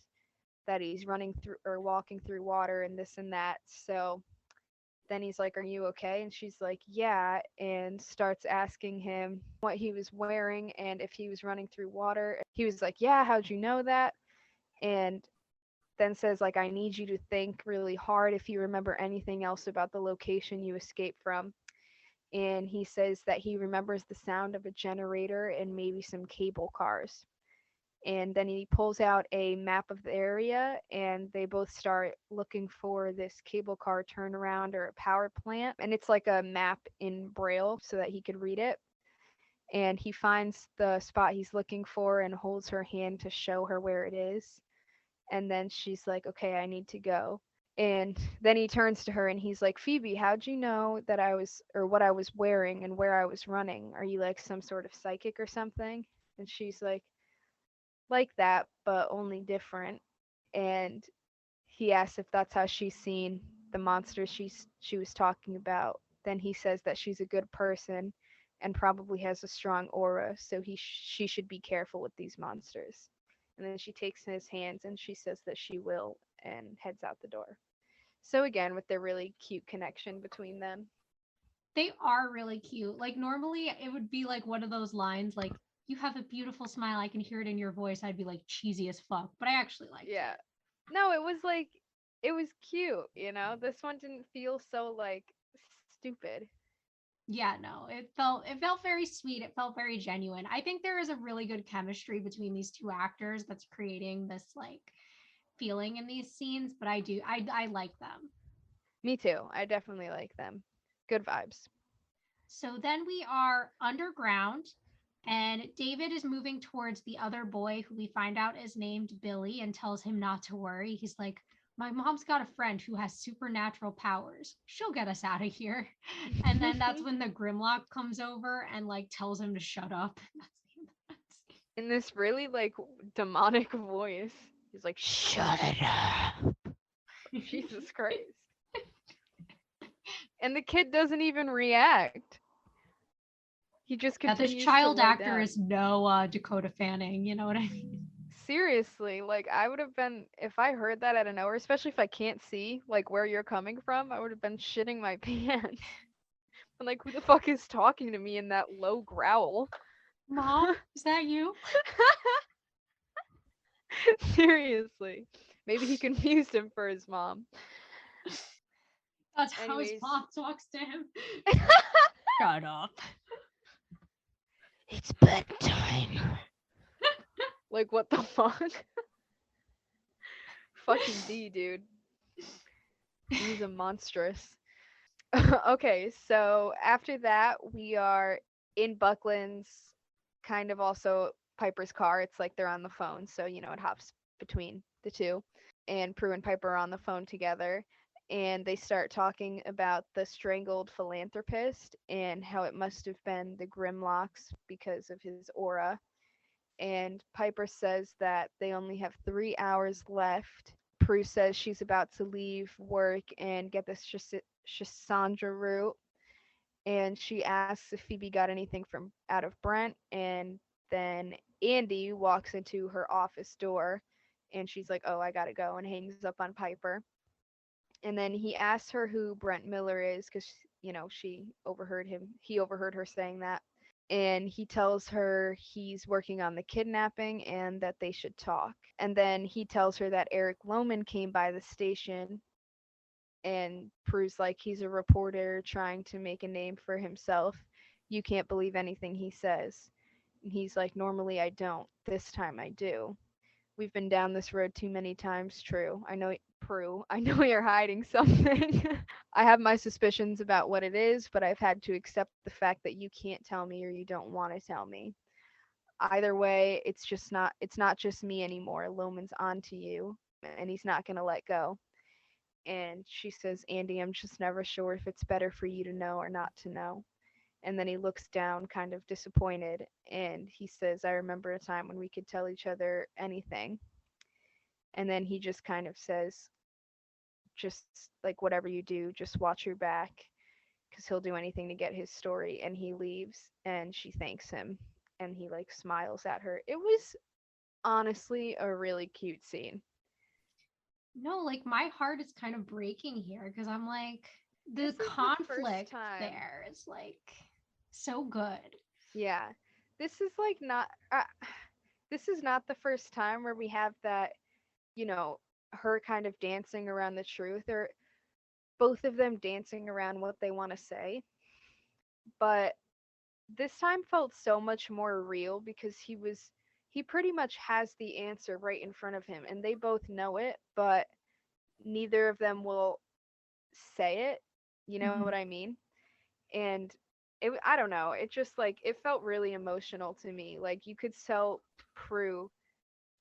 that he's running through or walking through water and this and that. So then he's like, "Are you okay?" And she's like, "Yeah," and starts asking him what he was wearing and if he was running through water. He was like, "Yeah, how'd you know that?" And then says like, "I need you to think really hard if you remember anything else about the location you escaped from." And he says that he remembers the sound of a generator and maybe some cable cars. And then he pulls out a map of the area, and they both start looking for this cable car turnaround or a power plant, and it's like a map in braille so that he could read it. And he finds the spot he's looking for and holds her hand to show her where it is. And then she's like, "Okay, I need to go." And then he turns to her and he's like, "Phoebe, how'd you know that I was, or what I was wearing and where I was running? Are you like some sort of psychic or something?" And she's like that, but only different. And he asks if that's how she's seen the monsters she was talking about. Then he says that she's a good person and probably has a strong aura, so she should be careful with these monsters. And then she takes his hands and she says that she will and heads out the door. So again, with their really cute connection between them. They are really cute. Like, normally it would be like one of those lines like, "You have a beautiful smile. I can hear it in your voice." I'd be like, cheesy as fuck. But I actually liked Yeah. it. No, it was like it was cute, you know? This one didn't feel so like stupid. Yeah, no, it felt very sweet. It felt very genuine. I think there is a really good chemistry between these two actors that's creating this like feeling in these scenes, but I like them. Me too. I definitely like them. Good vibes. So then we are underground, and David is moving towards the other boy who we find out is named Billy and tells him not to worry. He's like, "My mom's got a friend who has supernatural powers. She'll get us out of here." And then that's when the Grimlock comes over and like tells him to shut up. In this really like demonic voice. He's like, "Shut it up." Jesus Christ. And the kid doesn't even react. He just Yeah, this continues to child lay actor down. is no Dakota Fanning. You know what I mean? Seriously, like I would have been if I heard that out of nowhere, especially if I can't see like where you're coming from, I would have been shitting my pants. I'm like, who the fuck is talking to me in that low growl? Mom, is that you? Seriously. Maybe he confused him for his mom. That's how his Anyways, mom talks to him. Shut up. it's bedtime. Like, what the fuck? Fucking D, dude. He's a monstrous. Okay, so after that, we are in Buckland's, kind of also Piper's car. It's like they're on the phone, so it hops between the two. And Prue and Piper are on the phone together, and they start talking about the strangled philanthropist and how it must have been the Grimlocks because of his aura. and Piper says that they only have 3 hours left. Prue says she's about to leave work and get this Cassandra route, and she asks if Phoebe got anything from out of Brent, and then Andy walks into her office door, and she's like, "Oh, I gotta go," and hangs up on Piper. And then he asks her who Brent Miller is, because he overheard her saying that, and he tells her he's working on the kidnapping and that they should talk. And then he tells her that Eric Lohman came by the station, and Prue's like, he's a reporter trying to make a name for himself. You can't believe anything he says. And he's like, normally I don't. This time I do. We've been down this road too many times, Prue. I know you're hiding something. I have my suspicions about what it is, but I've had to accept the fact that you can't tell me or you don't want to tell me. Either way, it's not just me anymore. Loman's on to you, and he's not going to let go. And she says, "Andy, I'm just never sure if it's better for you to know or not to know." And then he looks down, kind of disappointed, and he says, "I remember a time when we could tell each other anything." And then he just kind of says, "Just like whatever you do, just watch your back, because he'll do anything to get his story." And he leaves, and she thanks him, and he like smiles at her. It was honestly a really cute scene. No, like my heart is kind of breaking here because I'm like, the This is the first conflict time. there is like so good. Yeah. This is like not this is not the first time where we have that, you know, her kind of dancing around the truth, or both of them dancing around what they want to say. But this time felt so much more real because he pretty much has the answer right in front of him, and they both know it, but neither of them will say it. You know what Mhm. I mean? And I don't know, it just like it felt really emotional to me. Like you could tell Prue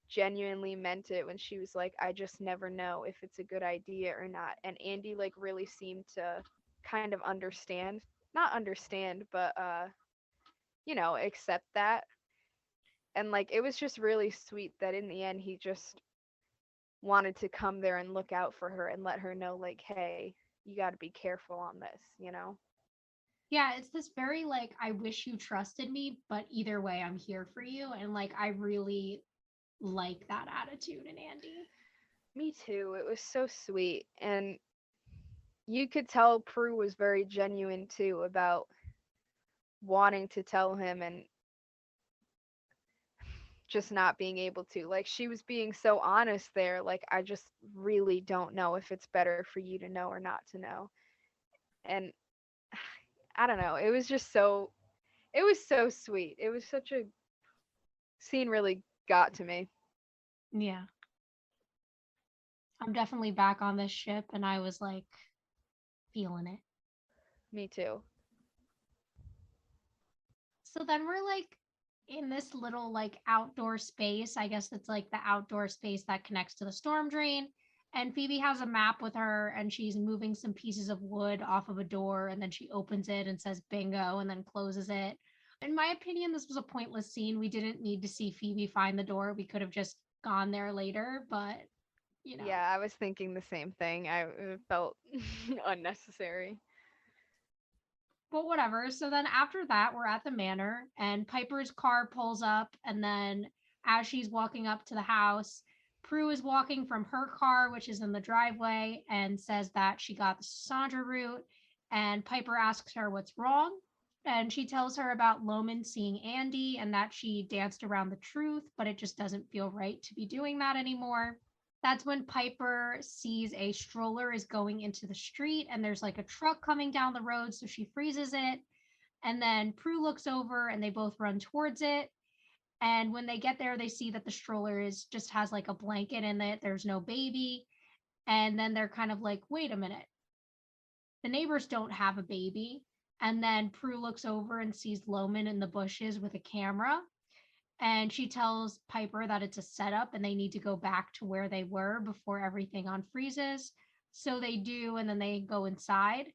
genuinely meant it when she was like, "I just never know if it's a good idea or not." And Andy like really seemed to kind of understand, not understand, but accept that. And like it was just really sweet that in the end he just wanted to come there and look out for her and let her know like, "Hey, you got to be careful on this." Yeah, it's this very like, I wish you trusted me, but either way, I'm here for you. And like, I really like that attitude in Andy. Me too. It was so sweet. And you could tell Prue was very genuine too about wanting to tell him and just not being able to. Like she was being so honest there, like, "I just really don't know if it's better for you to know or not to know." And I don't know. It was so sweet. It was such a scene really got to me. Yeah. I'm definitely back on this ship and I was like feeling it. Me too. So then we're like in this little like outdoor space. I guess it's like the outdoor space that connects to the storm drain. And Phoebe has a map with her and she's moving some pieces of wood off of a door and then she opens it and says bingo and then closes it. In my opinion, this was a pointless scene. We didn't need to see Phoebe find the door. We could have just gone there later, but you know. Yeah, I was thinking the same thing. It felt unnecessary. But whatever. So then after that, we're at the manor and Piper's car pulls up. And then as she's walking up to the house, Prue is walking from her car, which is in the driveway, and says that she got the Sandra route. And Piper asks her what's wrong. And she tells her about Loman seeing Andy and that she danced around the truth, but it just doesn't feel right to be doing that anymore. That's when Piper sees a stroller is going into the street and there's like a truck coming down the road. So she freezes it. And then Prue looks over and they both run towards it. And when they get there, they see that the stroller is just has like a blanket in it. There's no baby. And then they're kind of like, wait a minute. The neighbors don't have a baby. And then Prue looks over and sees Loman in the bushes with a camera and she tells Piper that it's a setup and they need to go back to where they were before everything unfreezes. So they do, and then they go inside.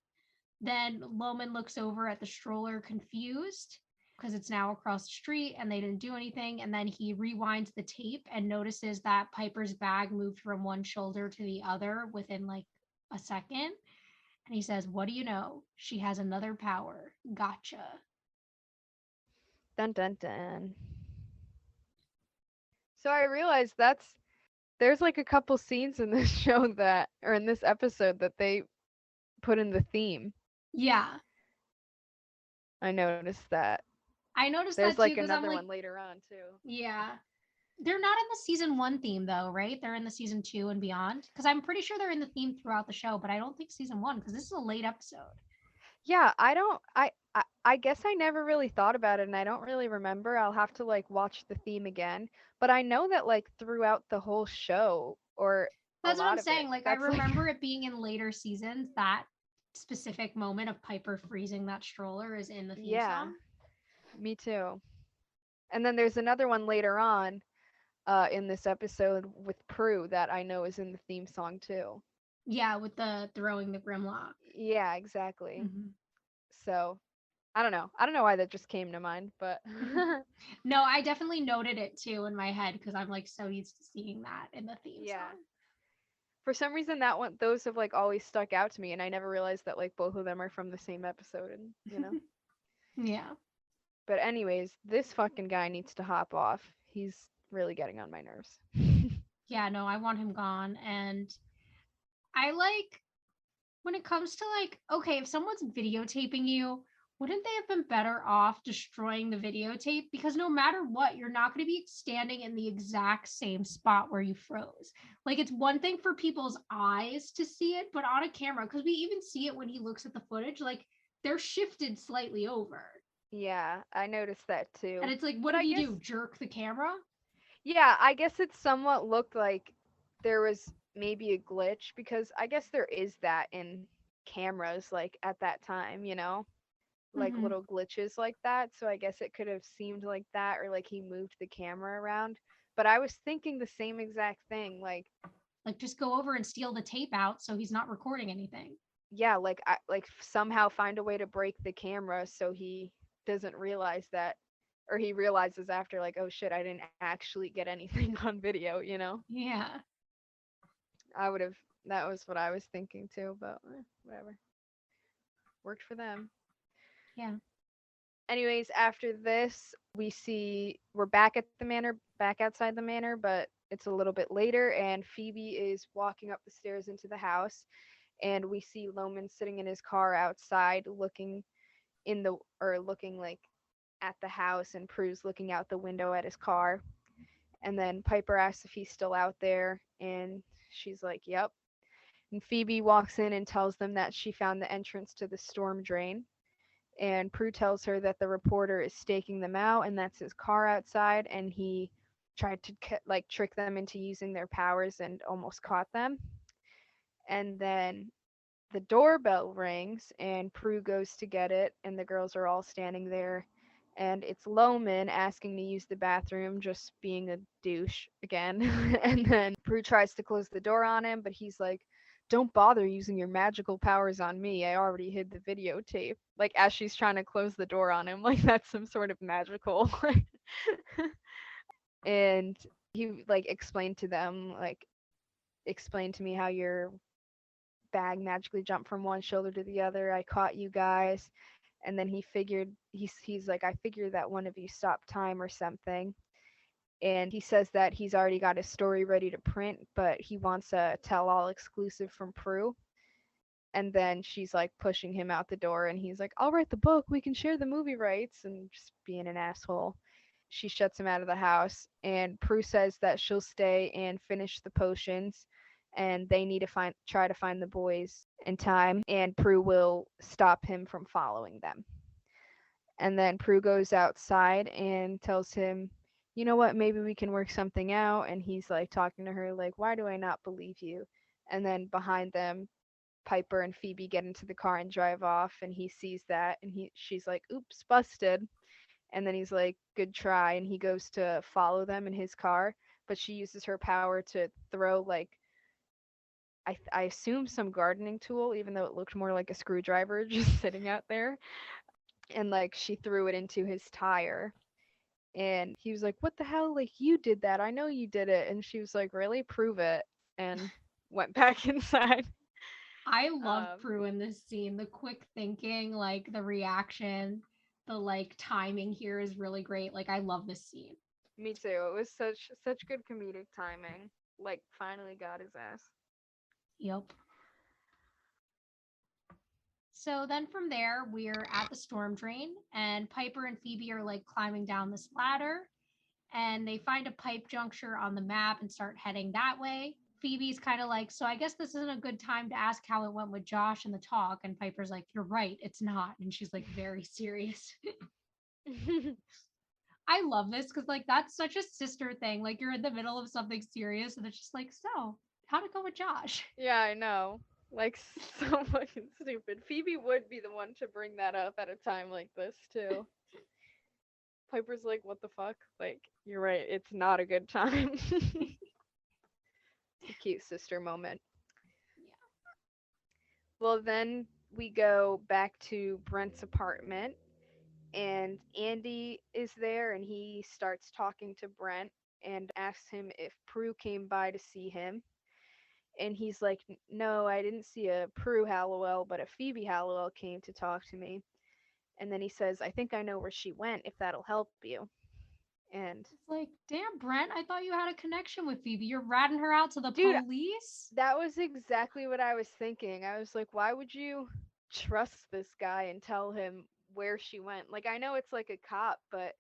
Then Loman looks over at the stroller confused, because it's now across the street and they didn't do anything. And then he rewinds the tape and notices that Piper's bag moved from one shoulder to the other within like a second. And he says, "What do you know? She has another power. Gotcha." Dun dun dun. So I realized there's like a couple scenes in this show that, or in this episode, that they put in the theme. Yeah. I noticed that. I noticed There's that too like because I'm another like, one later on too. yeah. They're not in the season one theme though, right? They're in the season two and beyond. Because I'm pretty sure they're in the theme throughout the show, but I don't think season one because this is a late episode. Yeah, I don't I guess I never really thought about it and I don't really remember. I'll have to like watch the theme again. But I know that like throughout the whole show or a That's what I'm lot of it, saying. Like I that's like remember it being in later seasons. That specific moment of Piper freezing that stroller is in the theme yeah, song. me too. And then there's another one later on in this episode with Prue that I know is in the theme song too. Yeah, with the throwing the Grimlock. Yeah, exactly. Mm-hmm. So, I don't know. I don't know why that just came to mind, but No, I definitely noted it too in my head because I'm like so used to seeing that in the theme yeah. song. For some reason that one those have like always stuck out to me and I never realized that like both of them are from the same episode and, you know. Yeah. But anyways, this fucking guy needs to hop off. He's really getting on my nerves. Yeah, no, I want him gone. And I like when it comes to like, okay, if someone's videotaping you, wouldn't they have been better off destroying the videotape? Because no matter what, you're not going to be standing in the exact same spot where you froze. Like, it's one thing for people's eyes to see it, but on a camera, because we even see it when he looks at the footage, like, they're shifted slightly over. Yeah, I noticed that And too. it's like, what But did I he guess do? Jerk the camera? yeah, I guess it somewhat looked like there was maybe a glitch because I guess there is that in cameras like at that time, you know? Like Mm-hmm. little glitches like that. So I guess it could have seemed like that or like he moved the camera around. But I was thinking the same exact thing. Like, Like, just go over and steal the tape out so he's not recording anything. yeah, like I like somehow find a way to break the camera so he doesn't realize that or he realizes after like, oh shit, I didn't actually get anything on video, you know? Yeah. I would have that was what I was thinking too, but whatever. Worked for them. Yeah. Anyways, after this, we're back at the manor, back outside the manor, but it's a little bit later, and Phoebe is walking up the stairs into the house, and we see Loman sitting in his car outside, looking looking like at the house, and Prue's looking out the window at his car, and then Piper asks if he's still out there, and she's like, "Yep." And Phoebe walks in and tells them that she found the entrance to the storm drain and Prue tells her that the reporter is staking them out and that's his car outside and he tried to like trick them into using their powers and almost caught them. And then the doorbell rings and Prue goes to get it and the girls are all standing there and it's Loman asking to use the bathroom, just being a douche again. And then Prue tries to close the door on him, but he's like, "Don't bother using your magical powers on me. I already hid the videotape." Like as she's trying to close the door on him, like that's some sort of magical. And he like explained to them, like explained to me how your bag magically jumped from one shoulder to the other. I caught you guys. And then he's like, I figured that one of you stopped time or something. And he says that he's already got his story ready to print, but he wants a tell all exclusive from Prue. And then she's like pushing him out the door, and he's like, I'll write the book. We can share the movie rights, and just being an asshole. She shuts him out of the house, and Prue says that she'll stay and finish the potions, and they need to try to find the boys in time, and Prue will stop him from following them. And then Prue goes outside and tells him, you know what, maybe we can work something out. And he's like talking to her, like, why do I not believe you? And then behind them, Piper and Phoebe get into the car and drive off, and he sees that, and she's like, oops, busted. And then he's like, good try. And he goes to follow them in his car, but she uses her power to throw, like, I assume some gardening tool, even though it looked more like a screwdriver just sitting out there and like she threw it into his tire. And he was like, "What the hell? Like you did that. I know you did it." And she was like, "Really? Prove it." And went back inside. I love Um, Prue in this scene. The quick thinking, like the reaction, the like timing here is really great. Like I love this scene. Me too. It was such good comedic timing. Like finally got his ass. Yep. So then from there, we're at the storm drain, and Piper and Phoebe are like climbing down this ladder, and they find a pipe juncture on the map and start heading that way. Phoebe's kind of like, so I guess this isn't a good time to ask how it went with Josh and the talk. And Piper's like, you're right, it's not. And she's like very serious. I love this because like that's such a sister thing. Like you're in the middle of something serious and it's just like, so how'd it go with Josh? Yeah, I know. Like so fucking stupid. Phoebe would be the one to bring that up at a time like this too. Piper's like, "What the fuck?" Like, you're right. It's not a good time. It's a cute sister moment. Yeah. Well, then we go back to Brent's apartment, and Andy is there, and he starts talking to Brent and asks him if Prue came by to see him. And he's like, "No, I didn't see a Prue Hallowell, but a Phoebe Hallowell came to talk to me." And then he says, "I think I know where she went, if that'll help you." And It's like, damn, Brent, I thought you had a connection with Phoebe. You're ratting her out to the dude, police? that was exactly what I was thinking. I was like, why would you trust this guy and tell him where she went? Like, I know it's like a cop, but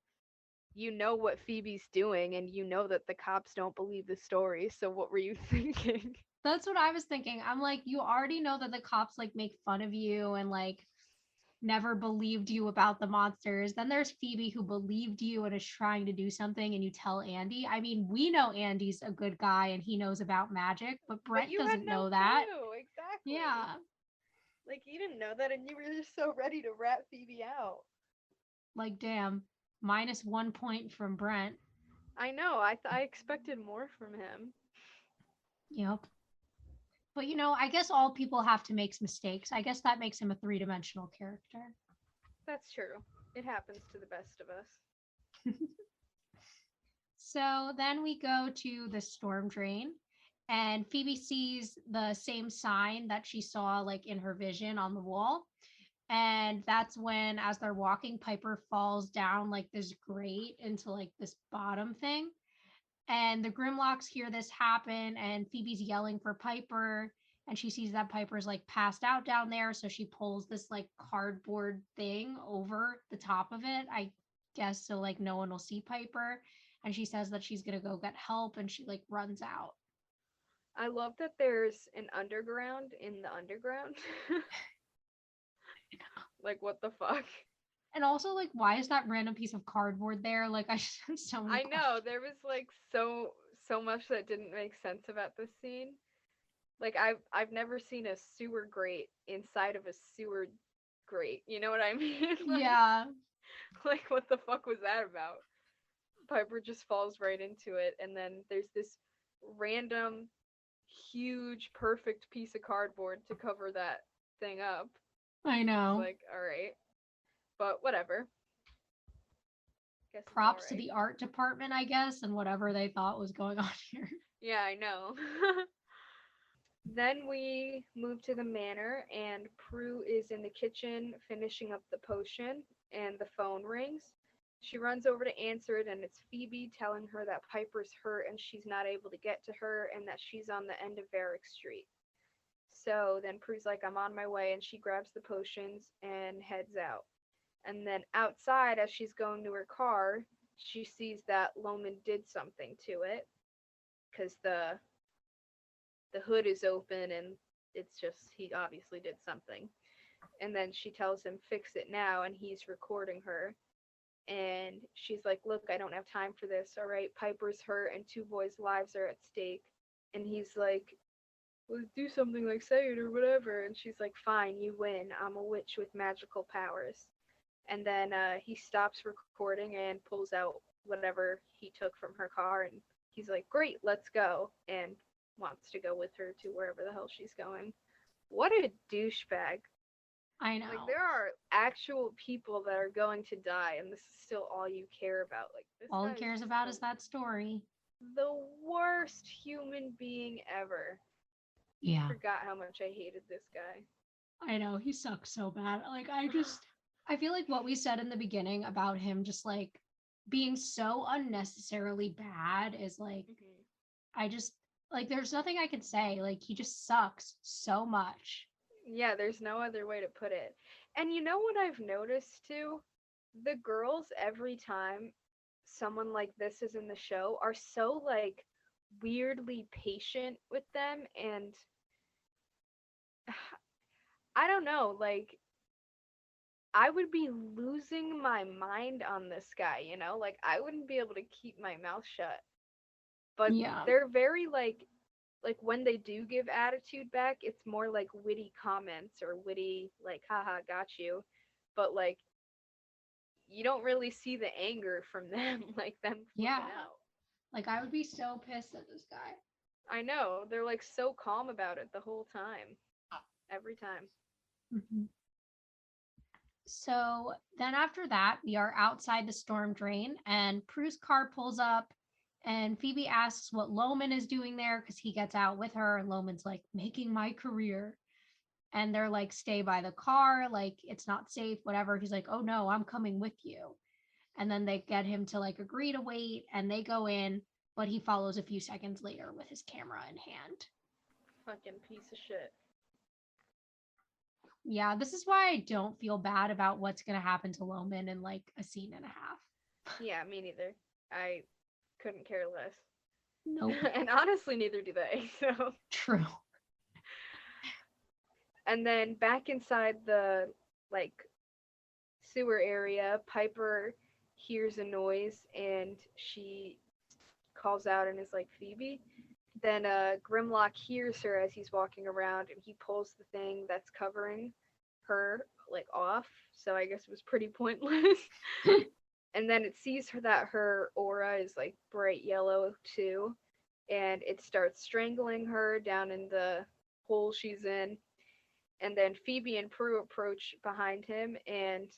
you know what Phoebe's doing, and you know that the cops don't believe the story. So what were you thinking? That's what I was thinking. I'm like, you already know that the cops like make fun of you and like never believed you about the monsters. Then there's Phoebe who believed you and is trying to do something and you tell Andy. I mean, we know Andy's a good guy and he knows about magic, but But Brent you had doesn't no know that. clue, exactly. Yeah. Like, you didn't know that, and you were just so ready to rat Phoebe out. Like, damn. -1 point from Brent. I know, I expected more from him. Yep. But I guess all people have to make mistakes. I guess that makes him a three-dimensional character. That's true. It happens to the best of us. So then we go to the storm drain, and Phoebe sees the same sign that she saw like in her vision on the wall. And that's when, as they're walking, Piper falls down like this grate into like this bottom thing. And the Grimlocks hear this happen, and Phoebe's yelling for Piper. And she sees that Piper's like passed out down there. So she pulls this like cardboard thing over the top of it, I guess, so like no one will see Piper. And she says that she's going to go get help and she like runs out. I love that there's an underground in the underground. Like, what the fuck? And also, like, why is that random piece of cardboard there? Like, I just have so many I know, questions. there was like so much that didn't make sense about this scene. Like, I've never seen a sewer grate inside of a sewer grate. You know what I mean? Yeah, Like what the fuck was that about? Piper just falls right into it, and then there's this random, huge, perfect piece of cardboard to cover that thing up. I It's know. like, alright. But whatever. Guess it's Props to alright. the art department, I guess, and whatever they thought was going on here. Yeah, I know. Then we move to the manor, and Prue is in the kitchen finishing up the potion, and the phone rings. She runs over to answer it, and it's Phoebe telling her that Piper's hurt and she's not able to get to her, and that she's on the end of Varick Street. So then Prue's like, "I'm on my way," and she grabs the potions and heads out. And then outside, as she's going to her car, she sees that Loman did something to it, because the hood is open, and it's just, he obviously did something. And then she tells him, "Fix it now," and he's recording her. And she's like, "Look, I don't have time for this, all right? Piper's hurt and two boys' lives are at stake." And he's like, "Well, do something, like say it or whatever." And she's like, "Fine, you win. I'm a witch with magical powers." And then he stops recording and pulls out whatever he took from her car, and he's like, "Great, let's go," and wants to go with her to wherever the hell she's going. What a douchebag. I Like, know. there are actual people that are going to die, and this is still all you care about. Like, this All he guy is cares just about is that story. the worst human being ever. I Yeah. forgot how much I hated this guy. I know. He sucks so bad. Like, I feel like what we said in the beginning about him just like being so unnecessarily bad is like, Mhm. I just, like, there's nothing I can say. Like, he just sucks so much. Yeah, there's no other way to put it. And you know what I've noticed too? The girls, every time someone like this is in the show, are so like weirdly patient with them, and I don't know, like I would be losing my mind on this guy, you know? Like I wouldn't be able to keep my mouth shut. But Yeah. they're very like when they do give attitude back, it's more like witty comments or witty like haha got you. But like you don't really see the anger from them, like them Yeah. flipping out. Like, I would be so pissed at this guy. I know, they're like so calm about it the whole time. Every time. Mhm. So then after that, we are outside the storm drain, and Prue's car pulls up, and Phoebe asks what Loman is doing there because he gets out with her, and Loman's like, making my career. And they're like, stay by the car, like, it's not safe, whatever. He's like, oh no, I'm coming with you. And then they get him to like agree to wait, and they go in, but he follows a few seconds later with his camera in hand. Fucking piece of shit. Yeah, this is why I don't feel bad about what's going to happen to Loman in like a scene and a half. Yeah, me neither. I couldn't care less. Nope. And honestly, neither do they. So, True. and then back inside the like sewer area, Piper hears a noise and she calls out and is like, Phoebe. Then Grimlock hears her as he's walking around and he pulls the thing that's covering her like off. So I guess it was pretty pointless. And then it sees her that her aura is like bright yellow too, and it starts strangling her down in the hole she's in. And then Phoebe and Prue approach behind him, and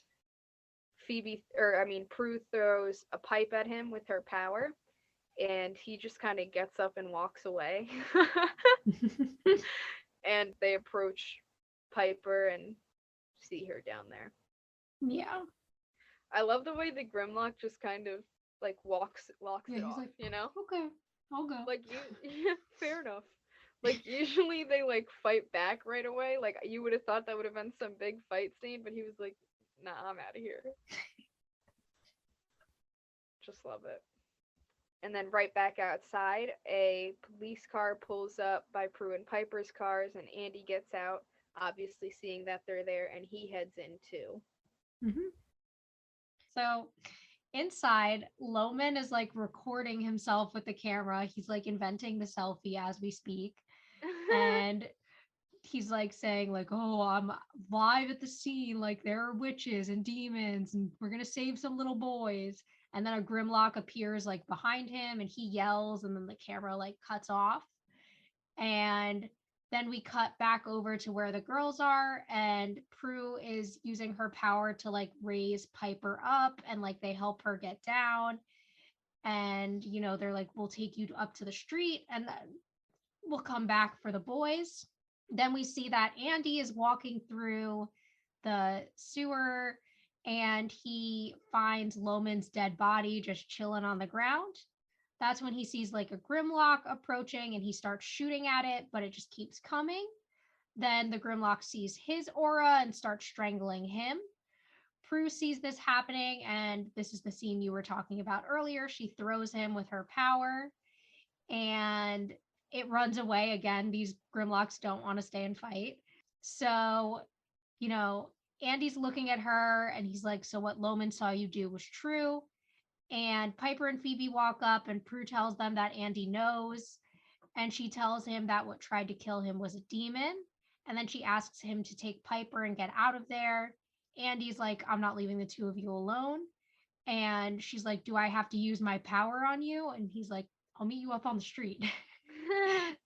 Prue throws a pipe at him with her power, and he just kind of gets up and walks away. And they approach Piper and see her down there. Yeah. I love the way the Grimlock just kind of like walks Yeah, it he's off, like, you know? okay, I'll go. Like you yeah, fair enough. Like usually they like fight back right away. Like you would have thought that would have been some big fight scene, but he was like, "Nah, I'm out of here." Just love it. And then right back outside, a police car pulls up by Prue and Piper's cars, and Andy gets out, obviously seeing that they're there, and he heads in too. Mhm. So inside, Loman is like recording himself with the camera. He's like inventing the selfie as we speak. And he's like saying, like, oh, I'm live at the scene, like there are witches and demons, and we're gonna save some little boys. And then a Grimlock appears like behind him and he yells, and then the camera like cuts off. And then we cut back over to where the girls are, and Prue is using her power to like raise Piper up, and like they help her get down. And, they're like, we'll take you up to the street and then we'll come back for the boys. Then we see that Andy is walking through the sewer and he finds Loman's dead body just chilling on the ground. That's when he sees like a Grimlock approaching and he starts shooting at it, but it just keeps coming. Then the Grimlock sees his aura and starts strangling him. Prue sees this happening, and this is the scene you were talking about earlier. She throws him with her power, and it runs away again. These Grimlocks don't want to stay and fight. So, you know, Andy's looking at her and he's like, so what Loman saw you do was true. And Piper and Phoebe walk up, and Prue tells them that Andy knows. And she tells him that what tried to kill him was a demon. And then she asks him to take Piper and get out of there. Andy's like, I'm not leaving the two of you alone. And she's like, do I have to use my power on you? And he's like, I'll meet you up on the street.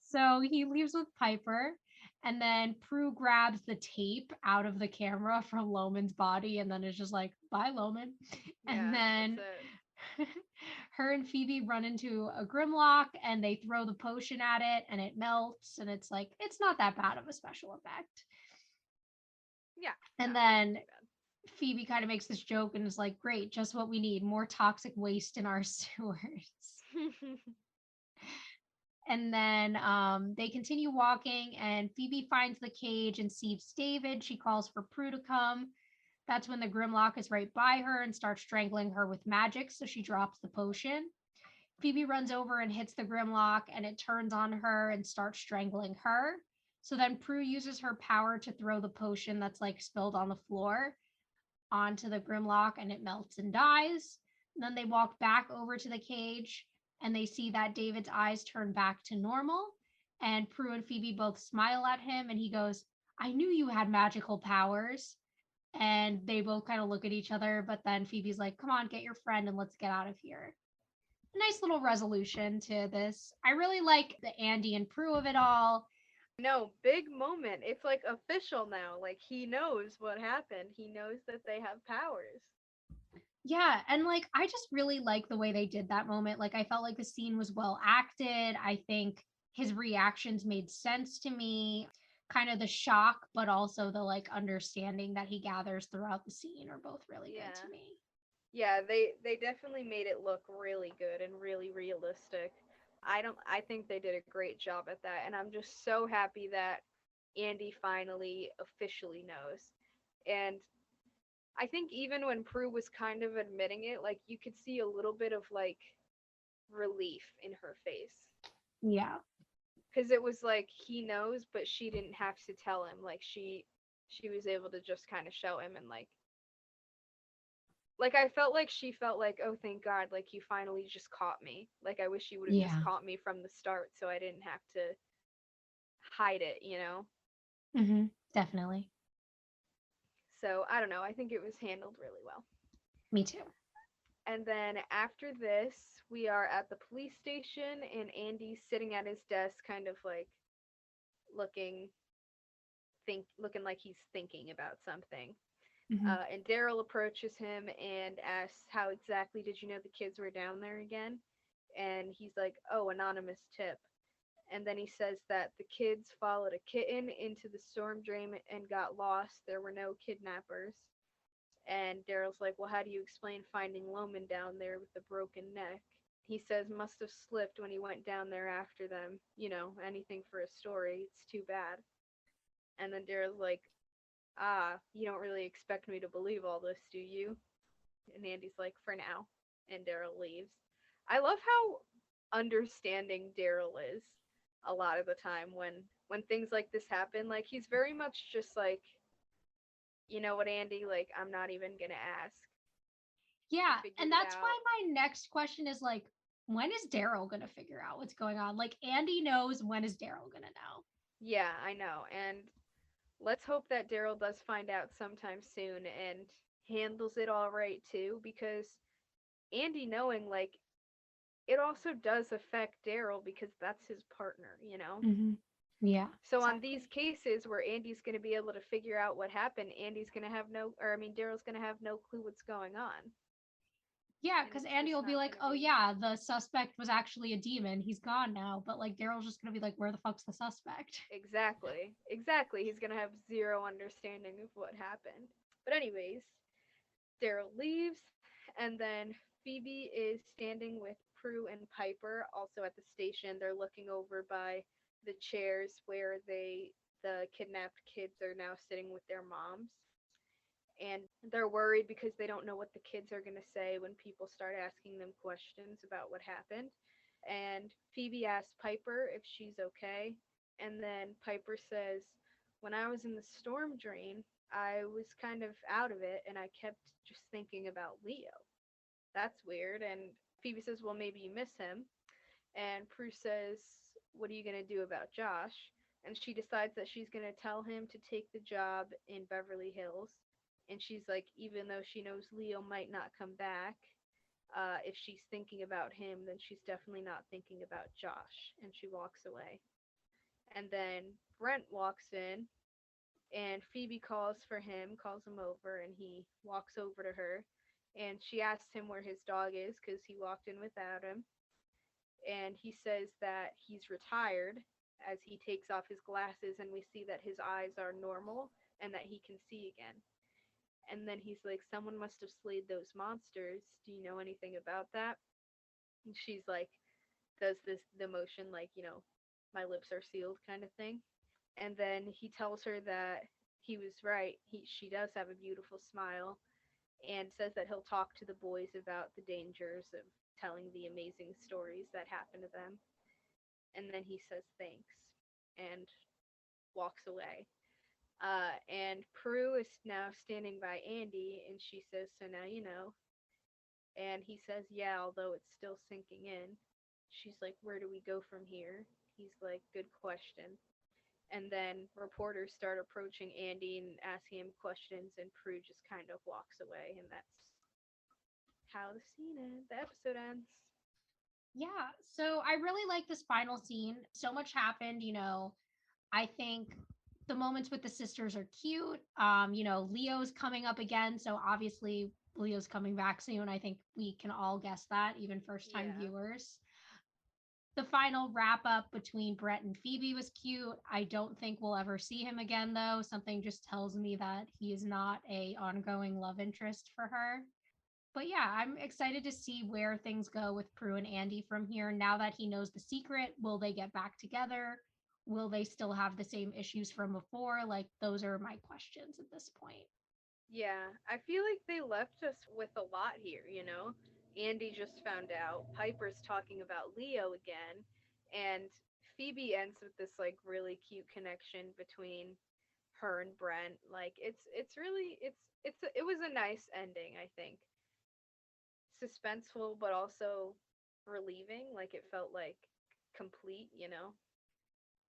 So he leaves with Piper. And then Prue grabs the tape out of the camera from Loman's body and then is just like, bye, Loman. And Yeah, that's then it. her and Phoebe run into a Grimlock and they throw the potion at it and it melts. And it's like, it's not that bad of a special effect. Yeah, no, And it wasn't then too Phoebe kind of makes this joke and is like, great, just what we need, more toxic waste in our sewers. bad. And then they continue walking, and Phoebe finds the cage and sees David. She calls for Prue to come. That's when the Grimlock is right by her and starts strangling her with magic, so she drops the potion. Phoebe runs over and hits the Grimlock, and it turns on her and starts strangling her. So then Prue uses her power to throw the potion that's like spilled on the floor onto the Grimlock, and it melts and dies. And then they walk back over to the cage and they see that David's eyes turn back to normal. And Prue and Phoebe both smile at him and he goes, I knew you had magical powers. And they both kind of look at each other, but then Phoebe's like, come on, get your friend and let's get out of here. A nice little resolution to this. I really like the Andy and Prue of it all. No, big moment. It's like official now. Like he knows what happened. He knows that they have powers. Yeah, and like I just really like the way they did that moment. Like I felt like the scene was well acted. I think his reactions made sense to me. Kind of the shock, but also the like understanding that he gathers throughout the scene are both really good to Yeah. me. Yeah, they definitely made it look really good and really realistic. I think they did a great job at that, and I'm just so happy that Andy finally officially knows. And I think even when Prue was kind of admitting it, like you could see a little bit of like relief in her face. Yeah. Cuz it was like he knows, but she didn't have to tell him. Like she was able to just kind of show him, and like I felt like she felt like, oh thank God, like you finally just caught me. Like I wish you would have just Yeah. caught me from the start so I didn't have to hide it, you know? Definitely. So I don't know, I think it was handled really well. Me too. And then after this, we are at the police station and Andy's sitting at his desk kind of like looking looking like he's thinking about something. Hmm. And Darryl approaches him and asks, how exactly did you know the kids were down there again? And he's like, oh, anonymous tip. And then he says that the kids followed a kitten into the storm drain and got lost. There were no kidnappers. And Daryl's like, well, how do you explain finding Loman down there with a broken neck? He says must have slipped when he went down there after them. You know, anything for a story. It's too bad. And then Daryl's like, ah, you don't really expect me to believe all this, do you? And Andy's like, for now. And Daryl leaves. I love how understanding Daryl is a lot of the time when things like this happen. Like he's very much just like, you know what, Andy, like I'm not even gonna ask. You Yeah, figured and it that's out. why my next question is like, when is Daryl gonna figure out what's going on? Like Andy knows, when is Daryl gonna know? Yeah, I know. And let's hope that Daryl does find out sometime soon and handles it all right too, because Andy knowing like it also does affect Daryl because that's his partner, you know? Hmm. Yeah, So on these exactly. cases where Andy's going to be able to figure out what happened, Andy's going to have no, or I mean, Daryl's going to have no clue what's going on. Yeah, And because it's Andy just will be not like, going to "Oh be. yeah, the suspect was actually a demon. He's gone now." But like Daryl's just gonna be like, "Where the fuck's the suspect?" Exactly. Exactly. He's going to have zero understanding of what happened. But, anyways, Daryl leaves, and then Phoebe is standing with Prue and Piper also at the station. They're looking over by the chairs where the kidnapped kids are now sitting with their moms. And they're worried because they don't know what the kids are going to say when people start asking them questions about what happened. And Phoebe asks Piper if she's okay, and then Piper says, when I was in the storm drain, I was kind of out of it and I kept just thinking about Leo. That's weird. And Phoebe says, well, maybe you miss him. And Prue says, what are you going to do about Josh? And she decides that she's going to tell him to take the job in Beverly Hills. And she's like, even though she knows Leo might not come back, if she's thinking about him, then she's definitely not thinking about Josh. And she walks away. And then Brent walks in, and Phoebe calls him over, and he walks over to her. And she asks him where his dog is because he walked in without him. And he says that he's retired as he takes off his glasses, and we see that his eyes are normal and that he can see again. And then he's like, someone must have slayed those monsters. Do you know anything about that? And she's like, does the motion like, my lips are sealed kind of thing. And then he tells her that he was right. She does have a beautiful smile, and says that he'll talk to the boys about the dangers of telling the amazing stories that happen to them. And then he says thanks and walks away. And Prue is now standing by Andy, and she says, so now you know. And he says, yeah, although it's still sinking in. She's like, where do we go from here? He's like, good question. And then reporters start approaching Andy and asking him questions, and Prue just kind of walks away, and that's how the episode ends. Yeah. So I really like this final scene. So much happened, I think the moments with the sisters are cute. Leo's coming up again, so obviously Leo's coming back soon. I think we can all guess that, even first time Yeah. viewers. The final wrap up between Brett and Phoebe was cute. I don't think we'll ever see him again though. Something just tells me that he is not a ongoing love interest for her. But yeah, I'm excited to see where things go with Prue and Andy from here. Now that he knows the secret, will they get back together? Will they still have the same issues from before? Like, those are my questions at this point. Yeah, I feel like they left us with a lot here. Andy just found out, Piper's talking about Leo again, and Phoebe ends with this like really cute connection between her and Brent. Like it's really it was a nice ending, I think. Suspenseful but also relieving, like it felt like complete.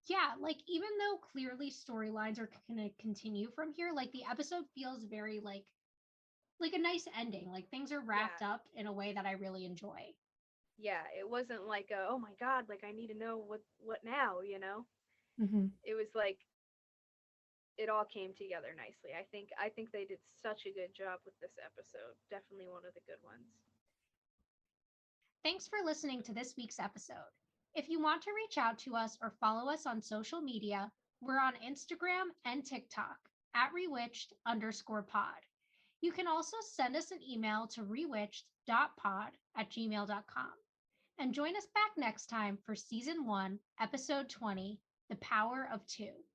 Yeah, like even though clearly storylines are going to continue from here, like the episode feels very like a nice ending. Like things are wrapped Yeah. up in a way that I really enjoy. Yeah, it wasn't like oh my god, like I need to know what now. Mm-hmm. It was like it all came together nicely. I think they did such a good job with this episode. Definitely one of the good ones. Thanks for listening to this week's episode. If you want to reach out to us or follow us on social media, we're on Instagram and TikTok at rewitched_pod. You can also send us an email to rewitched.pod@gmail.com. And join us back next time for season 1, episode 20, The Power of Two.